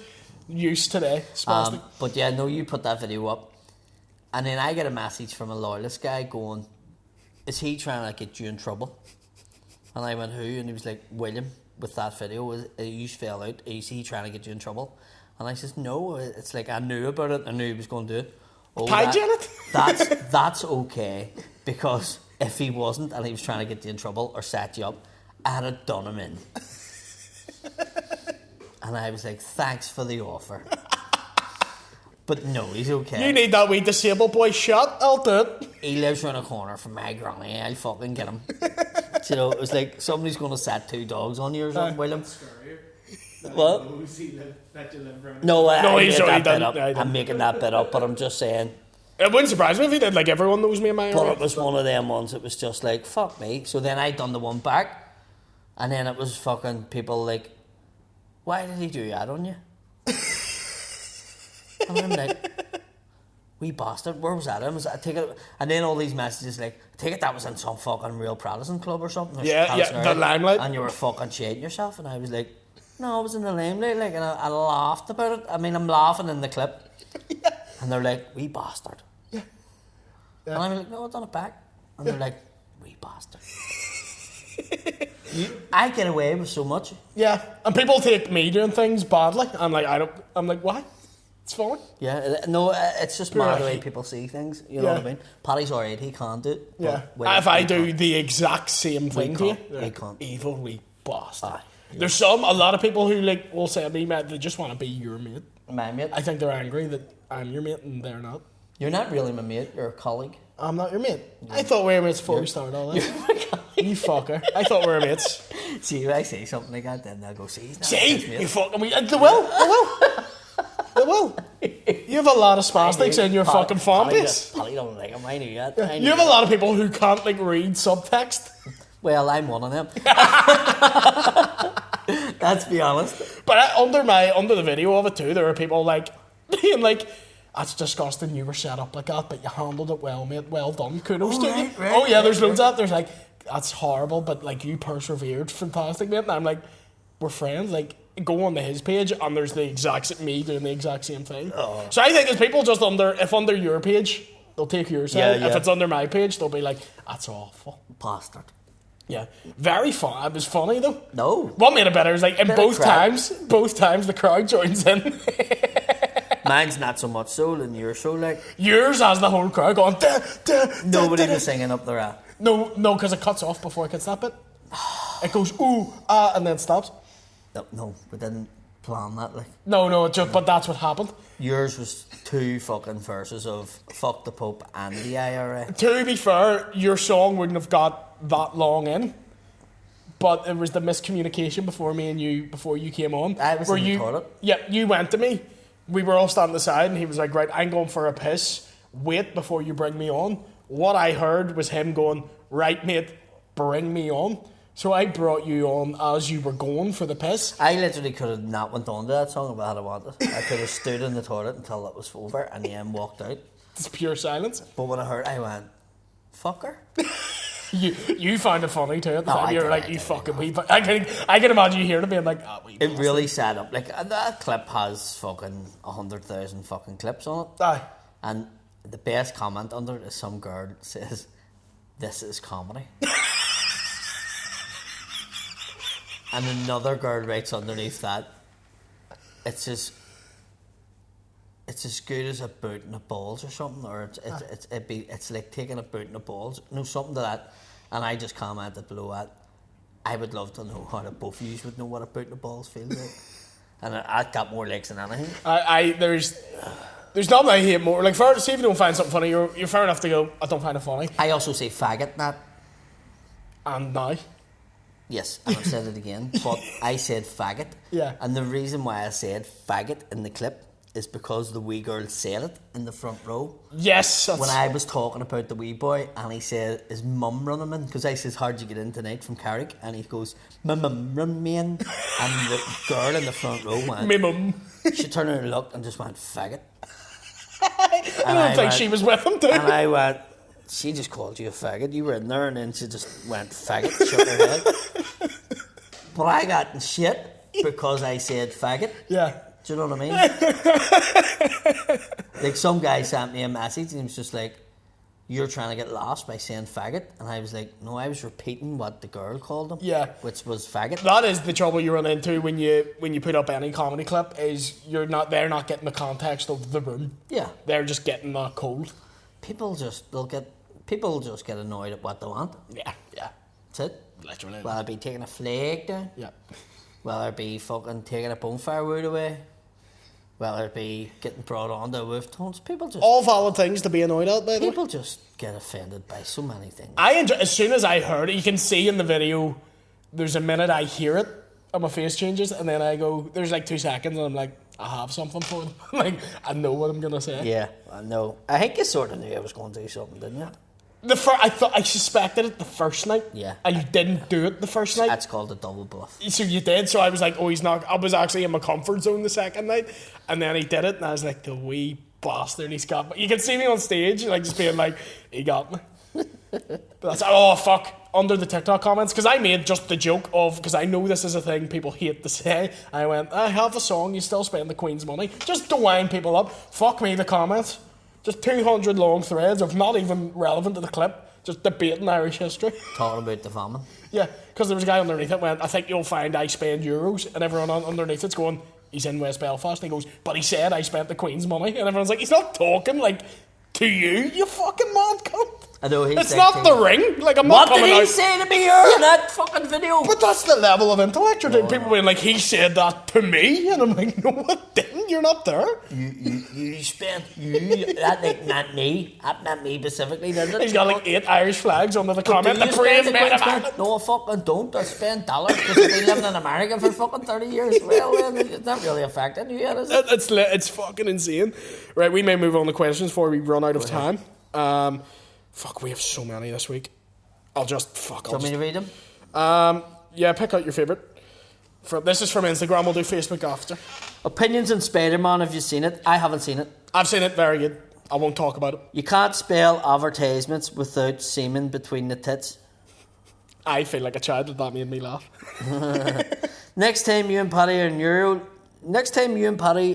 use today. Spastic. But yeah, no, you put that video up. And then I get a message from a loyalist guy going, is he trying to get you in trouble? And I went, who? And he was like, William, with that video, you fell out. Is he trying to get you in trouble? And I says, no, it's like I knew about it. I knew he was going to do it. Oh, Pie Janet? that's okay, because if he wasn't and he was trying to get you in trouble or set you up, I'd have done him in. And I was like, thanks for the offer. But no, he's okay. You need that wee disabled boy shot. I'll do it. He lives around a corner from my granny. I'll fucking get him. You know, it was like somebody's going to set 2 dogs on you or something, William. Scarier. What? That you live around. No, I he's made already that bit done- up. no, he I'm didn't. making that bit up, but I'm just saying. It wouldn't surprise me if he did. Like everyone knows me in my But area. it was one of them ones that was just like, fuck me. So then I done the one back, and then it was fucking people like, why did he do that on you? And I'm like, wee bastard, where was that in? I take it, and then all these messages like, I take it that was in some fucking real Protestant club or something. Or Yeah, Protestant the area, Limelight. and you were fucking shading yourself, and I was like, no, I was in the Limelight, like, and I laughed about it. I mean, I'm laughing in the clip, and they're like, wee bastard. Yeah. And I'm like, no, I've done it back. And they're like, wee bastard. I get away with so much. Yeah, and people take me doing things badly. I'm like, why? It's fine. Yeah, no, it's just mad the way people see things. You know what I mean? Paddy's alright, he can't do it. Yeah. If I do the exact same thing to you, he can't. Evil wee bastard. Aye. There's a lot of people who like will say to me, mate, they just want to be your mate. My mate. I think they're angry that I'm your mate and they're not. You're not really my mate, you're a colleague. I'm not your mate. I thought we were mates before we started all this. You fucker. I thought we were mates. See, if I say something like that, then they'll go, see, you fucking me. They will. They will. You have a lot of spastics in your fucking fan base. Paddy don't like him, I knew that. You have a lot of people who can't like read subtext. Well, I'm one of them. Let's be honest. But under the video of it too, there are people like being like, that's disgusting, you were set up like that, but you handled it well, mate, well done, kudos to you. Oh yeah, there's loads of that. There's like, that's horrible, but like you persevered, fantastic, mate. And I'm like, we're friends, like go on to his page and there's the exact me doing the exact same thing. Oh. So I think it's people just under your page, they'll take your side. If it's under my page, they'll be like, that's awful. Bastard. Yeah, very fun. It was funny though. No. What made it better is like in both times the crowd joins in. Mine's not so much so than yours, so like yours has the whole crowd going. Nobody was singing up the rat. No, because it cuts off before it gets that bit. It goes ooh and then stops. No, we didn't plan that. Like but that's what happened. Yours was 2 fucking verses of fuck the Pope and the IRA. To be fair, your song wouldn't have got that long in. But it was the miscommunication before you came on. I was in the toilet. Yeah, you went to me. We were all standing aside and he was like, right, I'm going for a piss. Wait before you bring me on. What I heard was him going, right, mate, bring me on. So I brought you on as you were going for the piss. I literally could have not went on to that song if I had wanted. I could have stood in the toilet until it was over and then walked out. It's pure silence. But when I heard, I went, fucker. You found it funny too at the time. You were like, you fucking wee. I can imagine you hearing it being like, wee. It really set up. Like, that clip has fucking 100,000 fucking clips on it. Aye. And the best comment under it is some girl says, this is comedy. And another girl writes underneath that, it's as good as a boot in the balls or something, or it's like taking a boot in the balls, something to that. And I just commented below that, I would love to know how both of you would know what a boot in the balls feels like. And I got more legs than anything. There's nothing I hate more. Like, see if you don't find something funny, you're fair enough to go, I don't find it funny. I also say faggot, that. And now. Yes, and I've said it again, but I said faggot. Yeah. And the reason why I said faggot in the clip is because the wee girl said it in the front row. Yes. When I was talking about the wee boy, and he said his mum run him in, because I says, how'd you get in tonight from Carrick? And he goes, my mum run me in. And the girl in the front row went, my mum. She turned around and looked and just went, faggot. I don't think she was with him too. And I went, she just called you a faggot. You were in there, and then she just went faggot, shook her head. But I got in shit because I said faggot. Yeah. Do you know what I mean? Like, some guy sent me a message and he was just like, you're trying to get lost by saying faggot. And I was like, no, I was repeating what the girl called him. Yeah. Which was faggot. That is the trouble you run into when you put up any comedy clip, is they're not getting the context of the room. Yeah. They're just getting that cold. People just get annoyed at what they want. Yeah. That's it. Literally. Whether it be taking a flag down. Yeah. Whether it be fucking taking a bonfire wood away. Whether it be getting brought onto roof tones. People just... all valid things to be annoyed at, by the way. People just get offended by so many things. As soon as I heard it, you can see in the video, there's a minute I hear it, and my face changes, and then I go, there's like 2 seconds, and I'm like, I have something for them. Like, I know what I'm going to say. Yeah, I know. I think you sort of knew I was going to do something, didn't you? I suspected it the first night. Yeah. And you didn't do it the first night. That's called a double bluff. So you did. So I was like, he's not. I was actually in my comfort zone the second night. And then he did it. And I was like, the wee bastard. He's got me. You can see me on stage, like, just being like, he got me. But that's, oh, fuck. Under the TikTok comments. Because I made just the joke of, because I know this is a thing people hate to say. I went, I have a song. You still spend the Queen's money. Just to wind people up. Fuck me, the comments. Just 200 long threads of not even relevant to the clip. just debating Irish history. Talking about the famine. Yeah, because there was a guy underneath it went, I think you'll find I spend euros, and everyone underneath it's going, he's in West Belfast, and he goes, but he said I spent the Queen's money, and everyone's like, he's not talking like to you fucking mad cunt. I know he's it's not the ring. Like I'm what not coming did he out. say to me here in that fucking video? But that's the level of intellect. You're doing people being like, he said that to me, and I'm like, no, it didn't. You're not there. You spent that like not me specifically, didn't it? He's got like 8 Irish flags under the comment. The brave men of Ireland. No, I fucking don't. I spend dollars because I've been living in America for fucking 30 years. Well, it's not really affecting you yet, is it? It's fucking insane. Right, we may move on to questions before we run out of time. Fuck, we have so many this week. Do you want me to read them? Yeah, pick out your favourite. This is from Instagram. We'll do Facebook after. Opinions on Spider-Man. Have you seen it? I haven't seen it. I've seen it. Very good. I won't talk about it. You can't spell advertisements without semen between the tits. I feel like a child. That made me laugh. Next time you and Paddy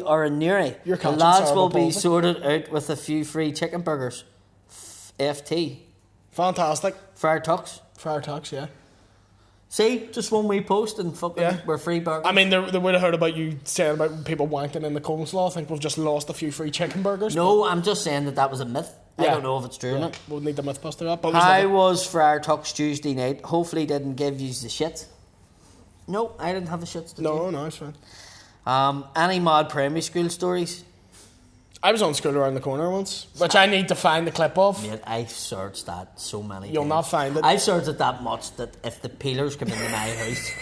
are in Newry, the lads will be sorted out with a few free chicken burgers. FT. Fantastic. Fire Tux, yeah. See, just one wee post and fucking we're free burgers. I mean, they would have heard about you saying about people wanking in the coleslaw. I think we've just lost a few free chicken burgers. No, I'm just saying that was a myth. I don't know if it's true or not. We'll need the Mythbuster up. How was Fire Tux Tuesday night? Hopefully didn't give you the shit. No, I didn't have the shits today. No, it's fine. Any mad primary school stories? I was on School Around the Corner once, which I need to find the clip of. Mate, I've searched that so many times. You'll not find it. I've searched it that much that if the peelers come into my house...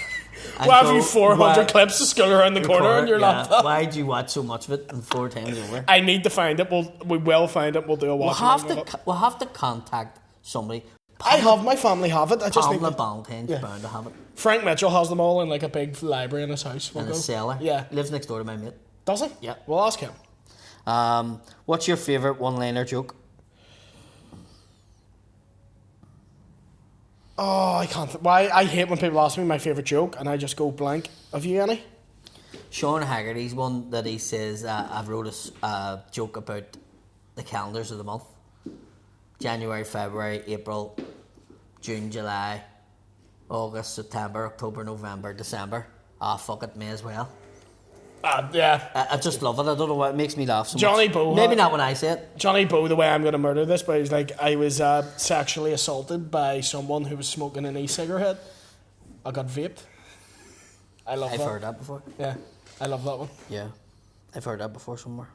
Well, have you 400 clips of School Around the Corner on your laptop? Why do you watch so much of it and 4 times over? I need to find it. We will find it. We'll do a watch. We'll have to contact somebody. I have. My family have it. I just need Pamela Ballantyne's bound to have it. Frank Mitchell has them all in like a big library in his house. In a cellar. Yeah. Lives next door to my mate. Does he? Yeah. We'll ask him. What's your favourite one-liner joke? Oh, I can't. Why? I hate when people ask me my favourite joke and I just go blank. Have you any? Sean Haggerty's one that he says, I wrote a joke about the calendars of the month. January, February, April, June, July, August, September, October, November, December. Fuck it, may as well. Yeah. I just love it. I don't know why it makes me laugh so Johnny much. Bowe. Maybe not when I say it. Johnny Bowe, the way I'm going to murder this, but he's like, I was sexually assaulted by someone who was smoking an e-cigarette. I got vaped. I love that. I've heard that before. Yeah, I love that one. Yeah, I've heard that before somewhere.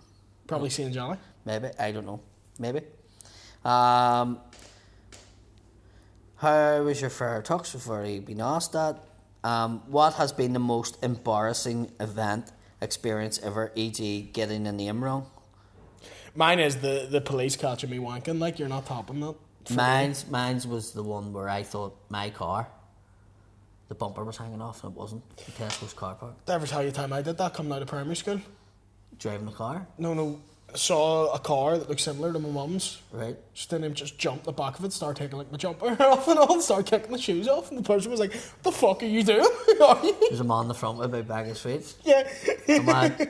Probably seen Johnny. Maybe, I don't know. Maybe. How was your Fire Tux? We've already been asked that. What has been the most embarrassing event experience ever, e.g. getting the name wrong? Mine is the police catching me wanking. Like, you're not topping that. Mine's was the one where I thought my car, the bumper was hanging off and it wasn't. The Tesco's car park. Did I ever tell you the time I did that coming out of primary school? Driving the car? No. Saw a car that looked similar to my mum's. Right. Just jumped the back of it, started taking like my jumper off and all, started kicking the shoes off, and the person was like, "What the fuck are you doing? Who are you?" There's a man in the front with a big bag of sweets. Yeah.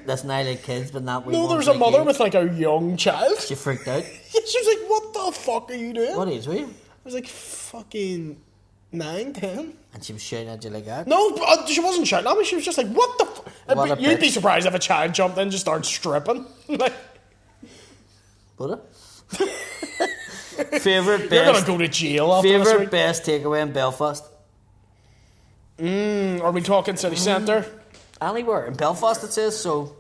Listen, I like kids, but not we. No, there was a mother with like a young child. She freaked out. Yeah, she was like, "What the fuck are you doing?" What age were you? I was like, fucking 9, 10. And she was shouting at you like that? No, she wasn't shouting at me. She was just like, "What the fuck?" You'd be surprised if a child jumped in and just started stripping. Like, would it? Favourite best. You're gonna go to jail after this Favourite week. best takeaway in Belfast? Are we talking city centre? Anywhere. In Belfast it says so.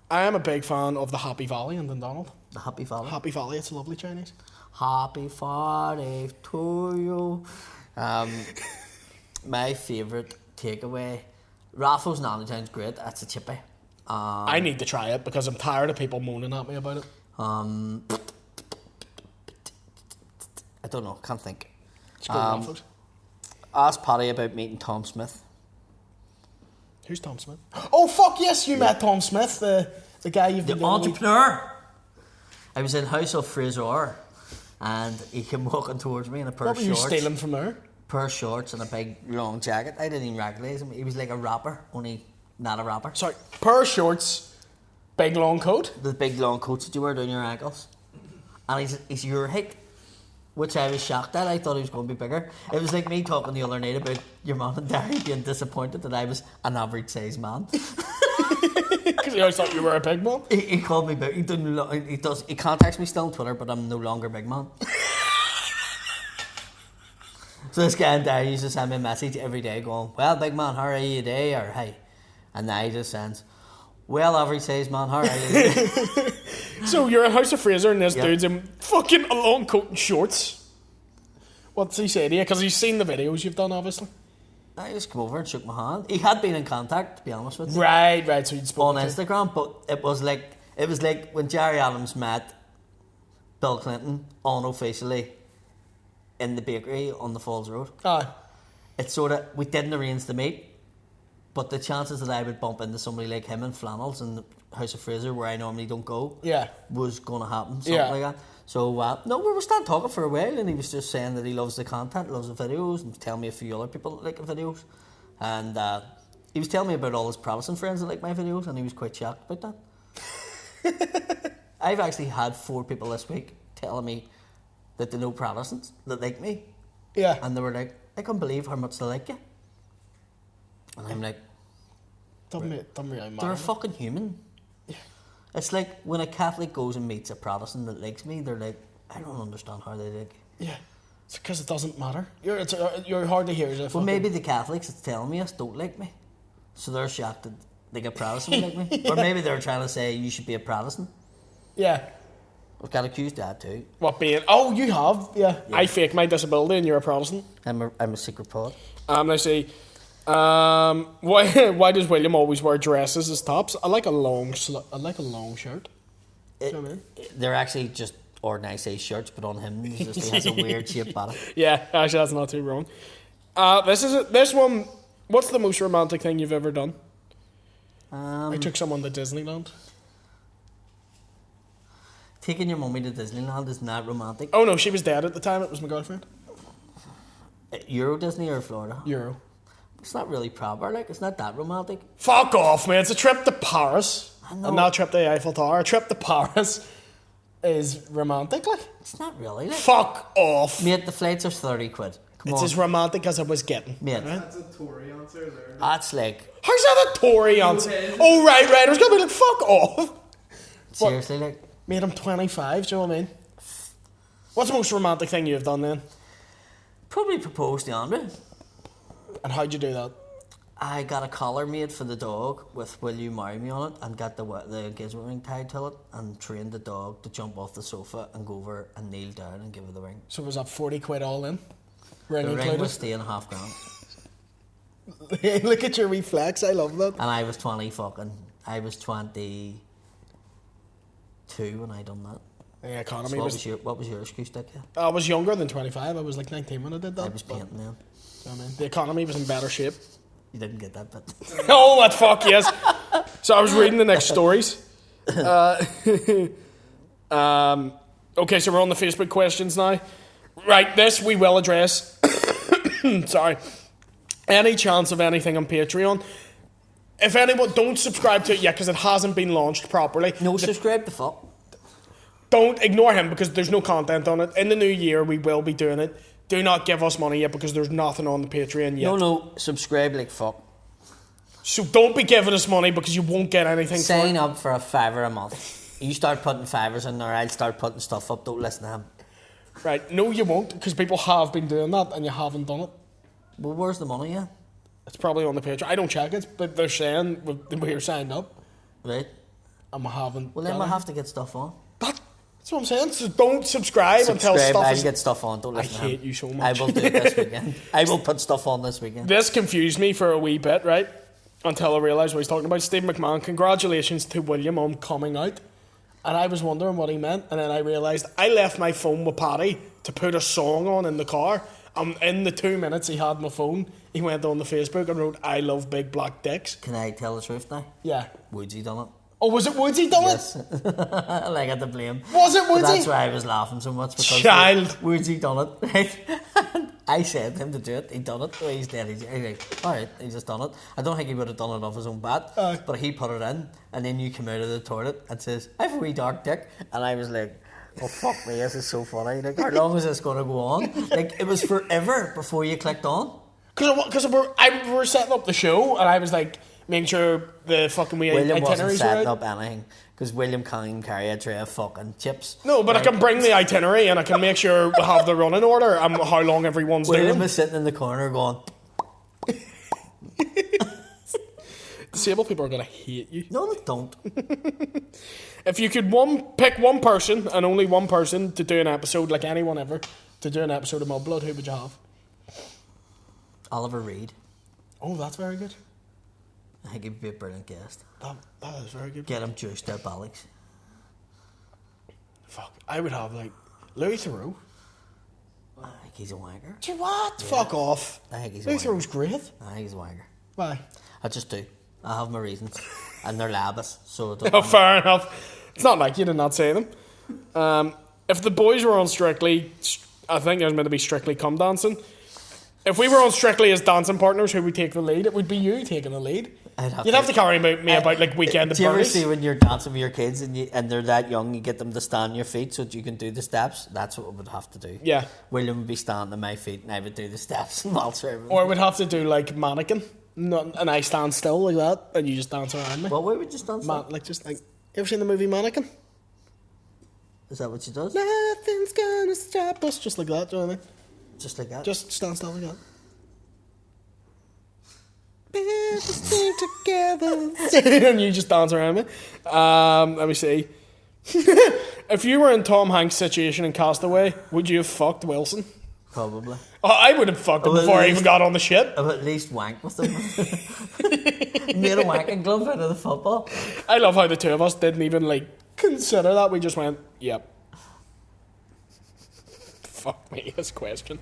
I am a big fan of the Happy Valley in Dundonald. The Happy Valley? Happy Valley, it's lovely Chinese. Happy Friday to you. My favourite takeaway, Raffles in Allentown's great. That's a chippy. I need to try it because I'm tired of people moaning at me about it. I don't know, can't think. Ask Paddy about meeting Tom Smith. Who's Tom Smith? Oh fuck yes, you met Tom Smith, the guy you've been the entrepreneur. I was in House of Fraser and he came walking towards me in a pair of shorts. What were you stealing from there? Pair of shorts and a big long jacket. I didn't even recognise him. He was like a rapper, only not a rapper. Sorry, pair of shorts, big long coat. The big long coats that you wear down your ankles. And he's your height. which I was shocked at. I thought he was going to be bigger. It was like me talking the other night about your mum and dad being disappointed that I was an average sized man. Because he always thought you were a big man. He called me big. He contacts me still on Twitter, but I'm no longer big man. So this guy and Dad used to send me a message every day going, well, big man, how are you today? Or hey. And now he just sends, well, average size man, how are you today? So you're at House of Fraser and this Yep. dude's in fucking a long coat and shorts. What's he say to you? Because he's seen the videos you've done, obviously. I just come over and shook my hand. He had been in contact, to be honest with you. Right, so you'd On spoken to Instagram, but it was like when Jerry Adams met Bill Clinton unofficially in the bakery on the Falls Road. Aye. It's sort of, we didn't arrange to meet, but the chances that I would bump into somebody like him in flannels in the House of Fraser, where I normally don't go, Yeah. was going to happen, something Yeah. like that. So, no, we were still talking for a while, and he was just saying that he loves the content, loves the videos, and telling me a few other people that like the videos. And he was telling me about all his Protestant friends that like my videos, and he was quite shocked about that. I've actually had 4 people this week telling me that they know Protestants that like me, Yeah. and they were like, I can't believe how much they like you. And I'm like, Doesn't really matter. they're a fucking human. It's like when a Catholic goes and meets a Protestant that likes me, they're like, I don't understand how they like you. Yeah. It's because it doesn't matter. You're hard to hear as if. Well, maybe the Catholics that's telling me us don't like me. So they're shocked that they get Protestant like me. Or maybe they're trying to say you should be a Protestant. Yeah. I've got accused of that too. What being? Oh, you have. Yeah. I fake my disability and you're a Protestant. I'm a secret poet. I say, why does William always wear dresses as tops? I like a long shirt. Do you know what I mean? They're actually just ordinary size shirts, but on him he has a weird shaped body. Yeah, actually, that's not too wrong. This one. What's the most romantic thing you've ever done? I took someone to Disneyland. Taking your mummy to Disneyland is not romantic. Oh no, she was dead at the time. It was my girlfriend. Euro Disney or Florida? Euro. It's not really proper, like, it's not that romantic. Fuck off, man. It's a trip to Paris. I know. And not a trip to the Eiffel Tower. A trip to Paris is romantic, like. It's not really, like. Fuck off. Mate, the flights are 30 quid. Come It's on. as romantic as I was getting. Mate, That's a Tory answer there. that's like, How's that a Tory answer? Okay. Oh, right. I was going to be like, fuck off. seriously, like. Mate, I'm 25, do you know what I mean? What's the most romantic thing you've done then? Probably proposed to Andrew. And how'd you do that? I got a collar made for the dog with "Will you marry me" on it, and got the engagement ring tied to it, and trained the dog to jump off the sofa and go over and kneel down and give her the ring. So was that 40 quid all in? Ring The ring included? was $3.5 grand, Look at your reflex, I love that. and I was 22 when I done that. The So economy what was your excuse, Dick? Yeah? I was younger than 25, I was like 19 when I did that. I was but, painting then. you know what I mean? The economy was in better shape. You didn't get that bit. Oh, what fuck, yes. So I was reading the next stories. Okay, so we're on the Facebook questions now. Right, this we will address. Sorry. Any chance of anything on Patreon? If anyone, don't subscribe to it yet because it hasn't been launched properly. No, subscribe to fuck. Don't ignore him because there's no content on it. In the new year, we will be doing it. Do not give us money yet because there's nothing on the Patreon yet. No, subscribe like fuck. So don't be giving us money because you won't get anything for Sign it. up for $5 a month. You start putting $5 in there, I'll start putting stuff up. Don't listen to him. Right, no you won't because people have been doing that and you haven't done it. Well, where's the money at? It's probably on the Patreon. I don't check it, but they're saying we're signed up Right. and we haven't. Well, then got we'll it. have to get stuff on. That's what I'm saying. So don't subscribe until Subscribe, stuff I'll is... get stuff on. Don't I listen to him. hate you so much. I will do it this weekend. I will put stuff on this weekend. This confused me for a wee bit, right? Until I realised what he's talking about. Steve McMahon, congratulations to William on coming out. And I was wondering what he meant. And then I realised I left my phone with Paddy to put a song on in the car. In the 2 minutes he had my phone, he went on the Facebook and wrote, I love big black dicks. Can I tell the truth now? Yeah. Woodsy done it. Oh, was it Woodsy done Yes. I got to blame. Was it Woodsy? That's why I was laughing so much. Because Child. Woodsy done it. Right? I said to him to do it. He done it. Well, he's dead. He's like, alright, he just done it. I don't think he would have done it off his own bat. But he put it in. And then you come out of the toilet and says, I have a wee dark dick. And I was like, Oh, fuck me, this is so funny. Like, how long is this going to go on? Like, it was forever before you clicked on. Because we were setting up the show, and I was like, making sure the fucking William wasn't itineraries were setting out. up anything, because William can't even carry a tray of fucking chips. No, but right? I can bring the itinerary, and I can make sure we have the running order and how long everyone's William doing. is sitting in the corner going, Disabled people are going to hate you. no, they don't. If you could pick one person, and only one person, to do an episode, like anyone ever, to do an episode of Mudblood, who would you have? Oliver Reed. Oh, that's very good. I think he'd be a brilliant guest. That is very good. Get him juiced out Alex. Fuck, I would have, like, Louis Theroux. I think he's a wanker. Do you what? Yeah. Fuck off. I think he's a Louis wanker. Theroux's great. I think he's a wanker. Why? I just do. I have my reasons. And they're labus, so I don't Oh, know. fair enough. It's not like you did not say them. If the boys were on Strictly, I think there's meant to be Strictly Come Dancing. If we were on Strictly as dancing partners, who would take the lead? It would be you taking the lead. You'd have to carry me about like weekend at Do you ever parties. see when you're dancing with your kids and they're that young, you get them to stand on your feet so that you can do the steps? That's what we would have to do. Yeah. William would be standing on my feet and I would do the steps and waltz around. Or we'd have to do like mannequin, and I stand still like that, and you just dance around me. What way would you stand? Like just like, you ever seen the movie Mannequin? Is that what she does? Nothing's gonna stop us, just like that. Do you know what I mean? Just like that? Just stand still like that. Business together, and you just dance around me. Let me see. If you were in Tom Hanks' situation in Castaway, would you have fucked Wilson? Probably. Oh, I would have fucked him before I even got on the ship. I would at least wank with them. Made a wanking glove out of the football. I love how the two of us didn't even like consider that. We just went, yep. Fuck me, this question.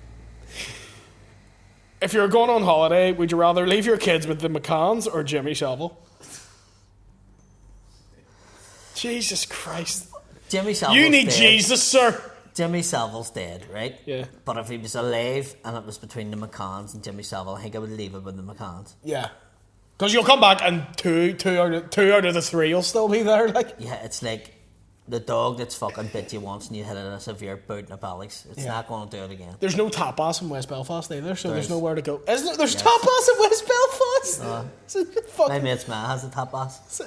If you're going on holiday, would you rather leave your kids with the McCanns or Jimmy Savile? Jesus Christ. Jimmy Savile's You need dead. Jesus, sir. Jimmy Savile's dead, right? Yeah. But if he was alive and it was between the McCanns and Jimmy Savile, I think I would leave it with the McCanns. Yeah. Because you'll come back and two out of the three will still be there. Like, Yeah, it's like the dog that's fucking bit you once and you hit it in a severe boot in a Alex. It's Yeah. not going to do it again. there's no tapas in West Belfast either, so There there's is. nowhere to go. Isn't there? There's Yes. tapas in West Belfast. So My fucking mate's man has a tapas.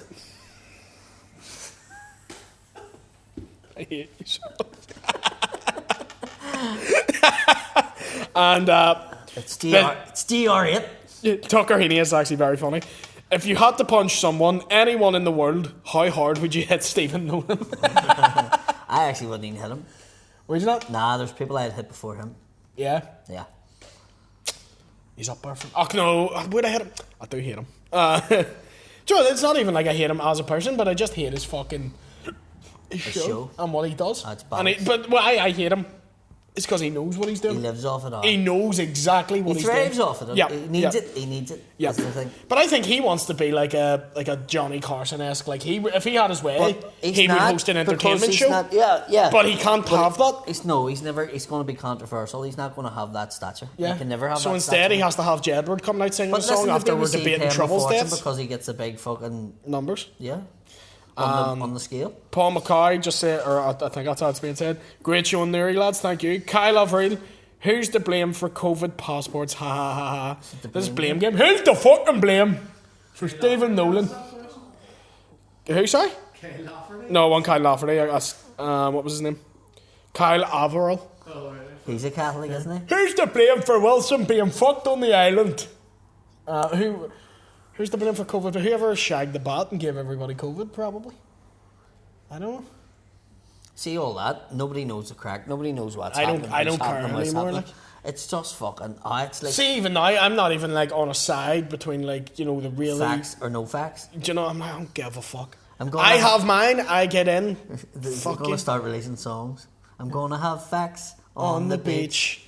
I hate you so much. And It's DR8. Tucker Heaney is actually very funny. If you had to punch someone, anyone in the world, how hard would you hit Stephen Nolan? I actually wouldn't even hit him. Would you not? Nah, there's people I'd hit before him. Yeah. Yeah. He's up there. Oh no, would I hit him? I do hate him. Joe, it's not even like I hate him as a person, but I just hate his fucking show and what he does. That's But why I hate him is because he knows what he's He doing. lives off it all. He knows exactly what He he's doing. thrives off it. Yeah, He needs yeah. it. He needs it. Yeah, That's the thing. but I think he wants to be like a Johnny Carson-esque. Like if he had his way, But he's he would not, host an because entertainment he's show. not- yeah. But he can't have that. He's never. He's going to be controversial. He's not going to have that stature. Yeah. He can never have so that instead, stature. he has to have Jedward coming out singing But a song listen, after the we're BBC pay debating him a Troubles fortune deaths. because he gets a big fucking Numbers. yeah. On the scale. Paul McCoy just said, or I think that's how it's being said. Great show on there, lads. Thank you. Kyle Avril. Who's to blame for COVID passports? Ha ha ha ha. This is blame game. Who's the fucking blame for Stephen Nolan? Who, sorry? Kyle Lafferty? No, one Kyle Lafferty. What was his name? Kyle Averill. Oh, right. He's a Catholic, isn't he? Who's to blame for Wilson being fucked on the island? Who's to blame for COVID? Whoever shagged the bat and gave everybody COVID, probably. I don't know. See all that? Nobody knows the crack. Nobody knows what's I don't- happening. I who's don't care happening, what's anymore, happening. It's just fucking. It's like See, even now, I'm not even like on a side between like, you know, the really. facts or no facts. Do you know, I don't give a fuck. I'm gonna I have- have mine, I get in. They're going Fucking to start releasing songs. I'm going to have facts on the beach.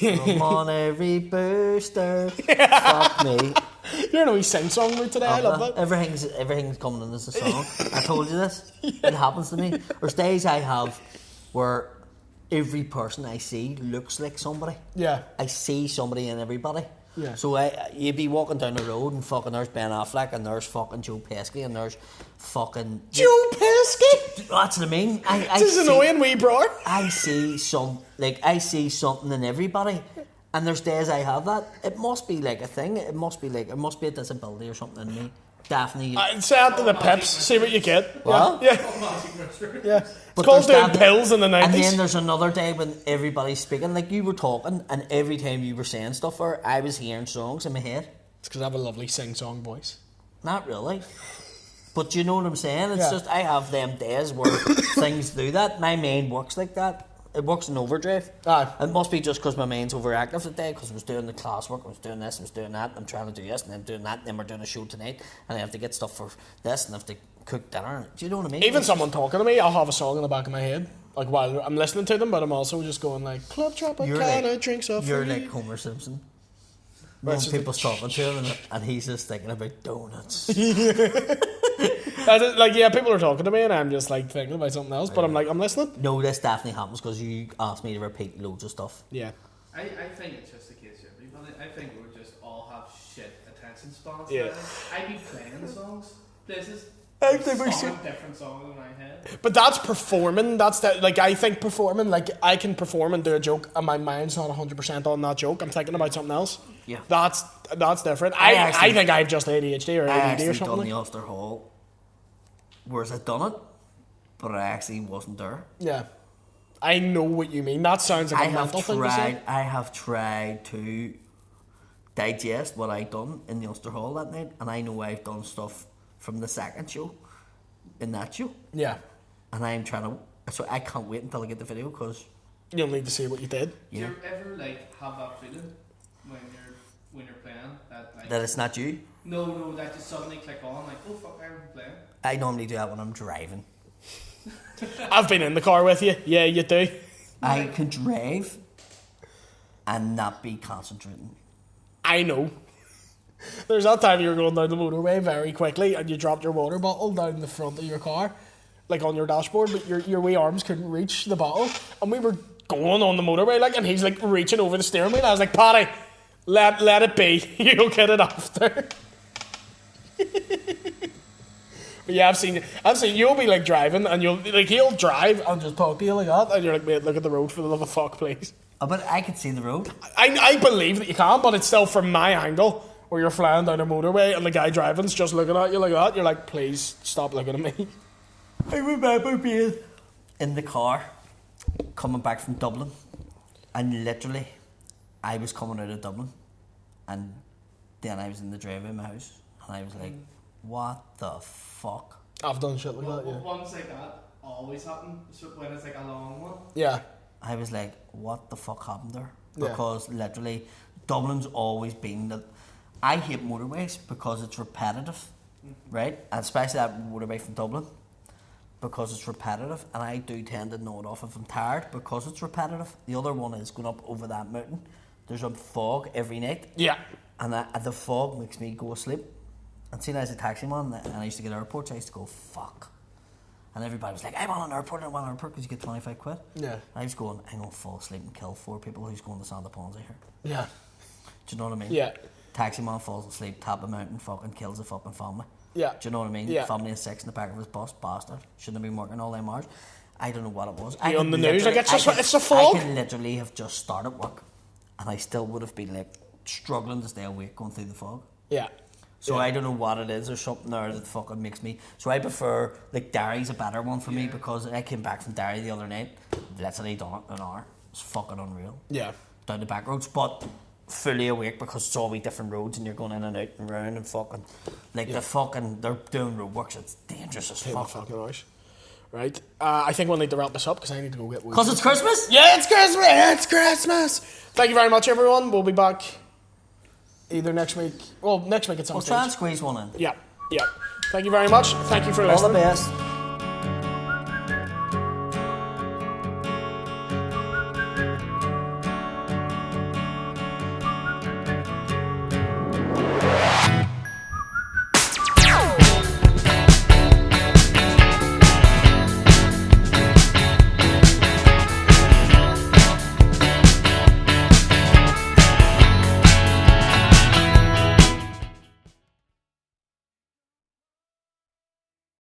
I'm on every booster. Fuck me. You're in a wee sing song mood today, I love that. Everything's coming in as a song. I told you this. It happens to me. There's days I have where every person I see looks like somebody. Yeah. I see somebody in everybody. Yeah. So you'd be walking down the road and fucking there's Ben Affleck and there's fucking Joe Pesci and there's fucking Joe Pesci. That's what I mean. This is annoying, wee bro. I see something in everybody, and there's days I have that. It must be like a thing. It must be a disability or something in me. Definitely. Say out to the pips, see what you get. What? Yeah. Yeah. It's called doing pills in the 90s. And then there's another day when everybody's speaking, like you were talking, and every time you were saying stuff, I was hearing songs in my head. It's because I have a lovely sing-song voice. Not really. But you know what I'm saying? It's Yeah. just, I have them days where things do that. My mind works like that. It works in overdrive. Aye. It must be just because my mind's overactive today, because I was doing the classwork, I was doing this, I was doing that, I'm trying to do this, and then doing that, and then we're doing a show tonight, and I have to get stuff for this, and I have to cook dinner. Do you know what I mean? Even someone talking to me, I'll have a song in the back of my head, like while I'm listening to them, but I'm also just going like, Club Tropicana, drinks are free. You're like Homer Simpson. When people's talking to him, and he's just thinking about donuts. Like, yeah, people are talking to me, and I'm just like thinking about something else, but I'm like, I'm listening. No, this definitely happens because you asked me to repeat loads of stuff. Yeah. I think it's just the case of everybody. I think we just all have shit attention spans. Yeah. I be playing songs, places. I think we song should. a different song in my head. But that's performing. That's that. Like, I think performing. Like, I can perform and do a joke, and my mind's not 100% on that joke. I'm thinking about something else. Yeah. That's different. I I think I've just ADHD or I ADD or actually something. done the Ulster Hall, whereas I'd done it, but I actually wasn't there. Yeah. I know what you mean. That sounds like a mental thing to say. I have tried to digest what I done in the Ulster Hall that night, and I know I've done stuff from the second show in that show, Yeah. and I'm trying to. So I can't wait until I get the video because You'll need to see what you did. Do you ever like have that feeling when you're playing that like that it's not you. no that just suddenly click on like oh fuck I'm playing. I normally do that when I'm driving. I've been in the car with you. Yeah, you do. I can drive and not be concentrating. I know. There's that time you were going down the motorway very quickly and you dropped your water bottle down the front of your car, like on your dashboard, but your wee arms couldn't reach the bottle. And we were going on the motorway, like, and he's like reaching over the steering wheel. I was like, Paddy, let it be. You'll get it after. But yeah, I've seen you'll be like driving and he'll drive and just talk to you like that, and you're like, mate, look at the road for the love of fuck, please. Oh, but I can see the road. I believe that you can, but it's still from my angle where you're flying down a motorway and the guy driving's just looking at you like that. You're like, please stop looking at me. I remember being in the car coming back from Dublin, and literally I was coming out of Dublin, and then I was in the driveway of my house, and I was like, what the fuck? I've done shit like that, yeah. Ones like that always happen so when it's like a long one. Yeah. I was like, what the fuck happened there? Yeah. Because literally, Dublin's always been that. I hate motorways because it's repetitive, right? And especially that motorway from Dublin, because it's repetitive, and I do tend to nod off if I'm tired because it's repetitive. The other one is going up over that mountain. There's a fog every night, Yeah. and the fog makes me go asleep. And seeing as a taxi man, and I used to get airports, I used to go, fuck. And everybody was like, I want an airport because you get 25 quid. Yeah. I was going, I'm going to fall asleep and kill 4 people who's going to Sandapons here. Yeah. Do you know what I mean? Yeah. Taxi man falls asleep, tap a mountain, fucking kills a fucking family. Yeah. Do you know what I mean? Yeah. Family of 6 in the back of his bus, bastard. Shouldn't have been working all them hours. I don't know what it was. You on the news, like, it's a I fog. could literally have just started work, and I still would have been like struggling to stay awake going through the fog. Yeah. So Yeah. I don't know what it is. There's something there that fucking makes me. So I prefer, like, Derry's a better one for me because I came back from Derry the other night. Literally done it in an hour. It's fucking unreal. Yeah. Down the back roads, but fully awake because it's all wee different roads and you're going in and out and round and fucking. Like, they're doing roadworks. It's dangerous as Pain the fuck. fucking noise. Right. I think we'll need to wrap this up because I need to go get wood. Because it's Christmas? Yeah, it's Christmas! It's Christmas! Thank you very much, everyone. We'll be back either next week. Well, next week at some We'll stage. try and squeeze one in. Yeah. Yeah. Thank you very much. Thank you for All listening. the best.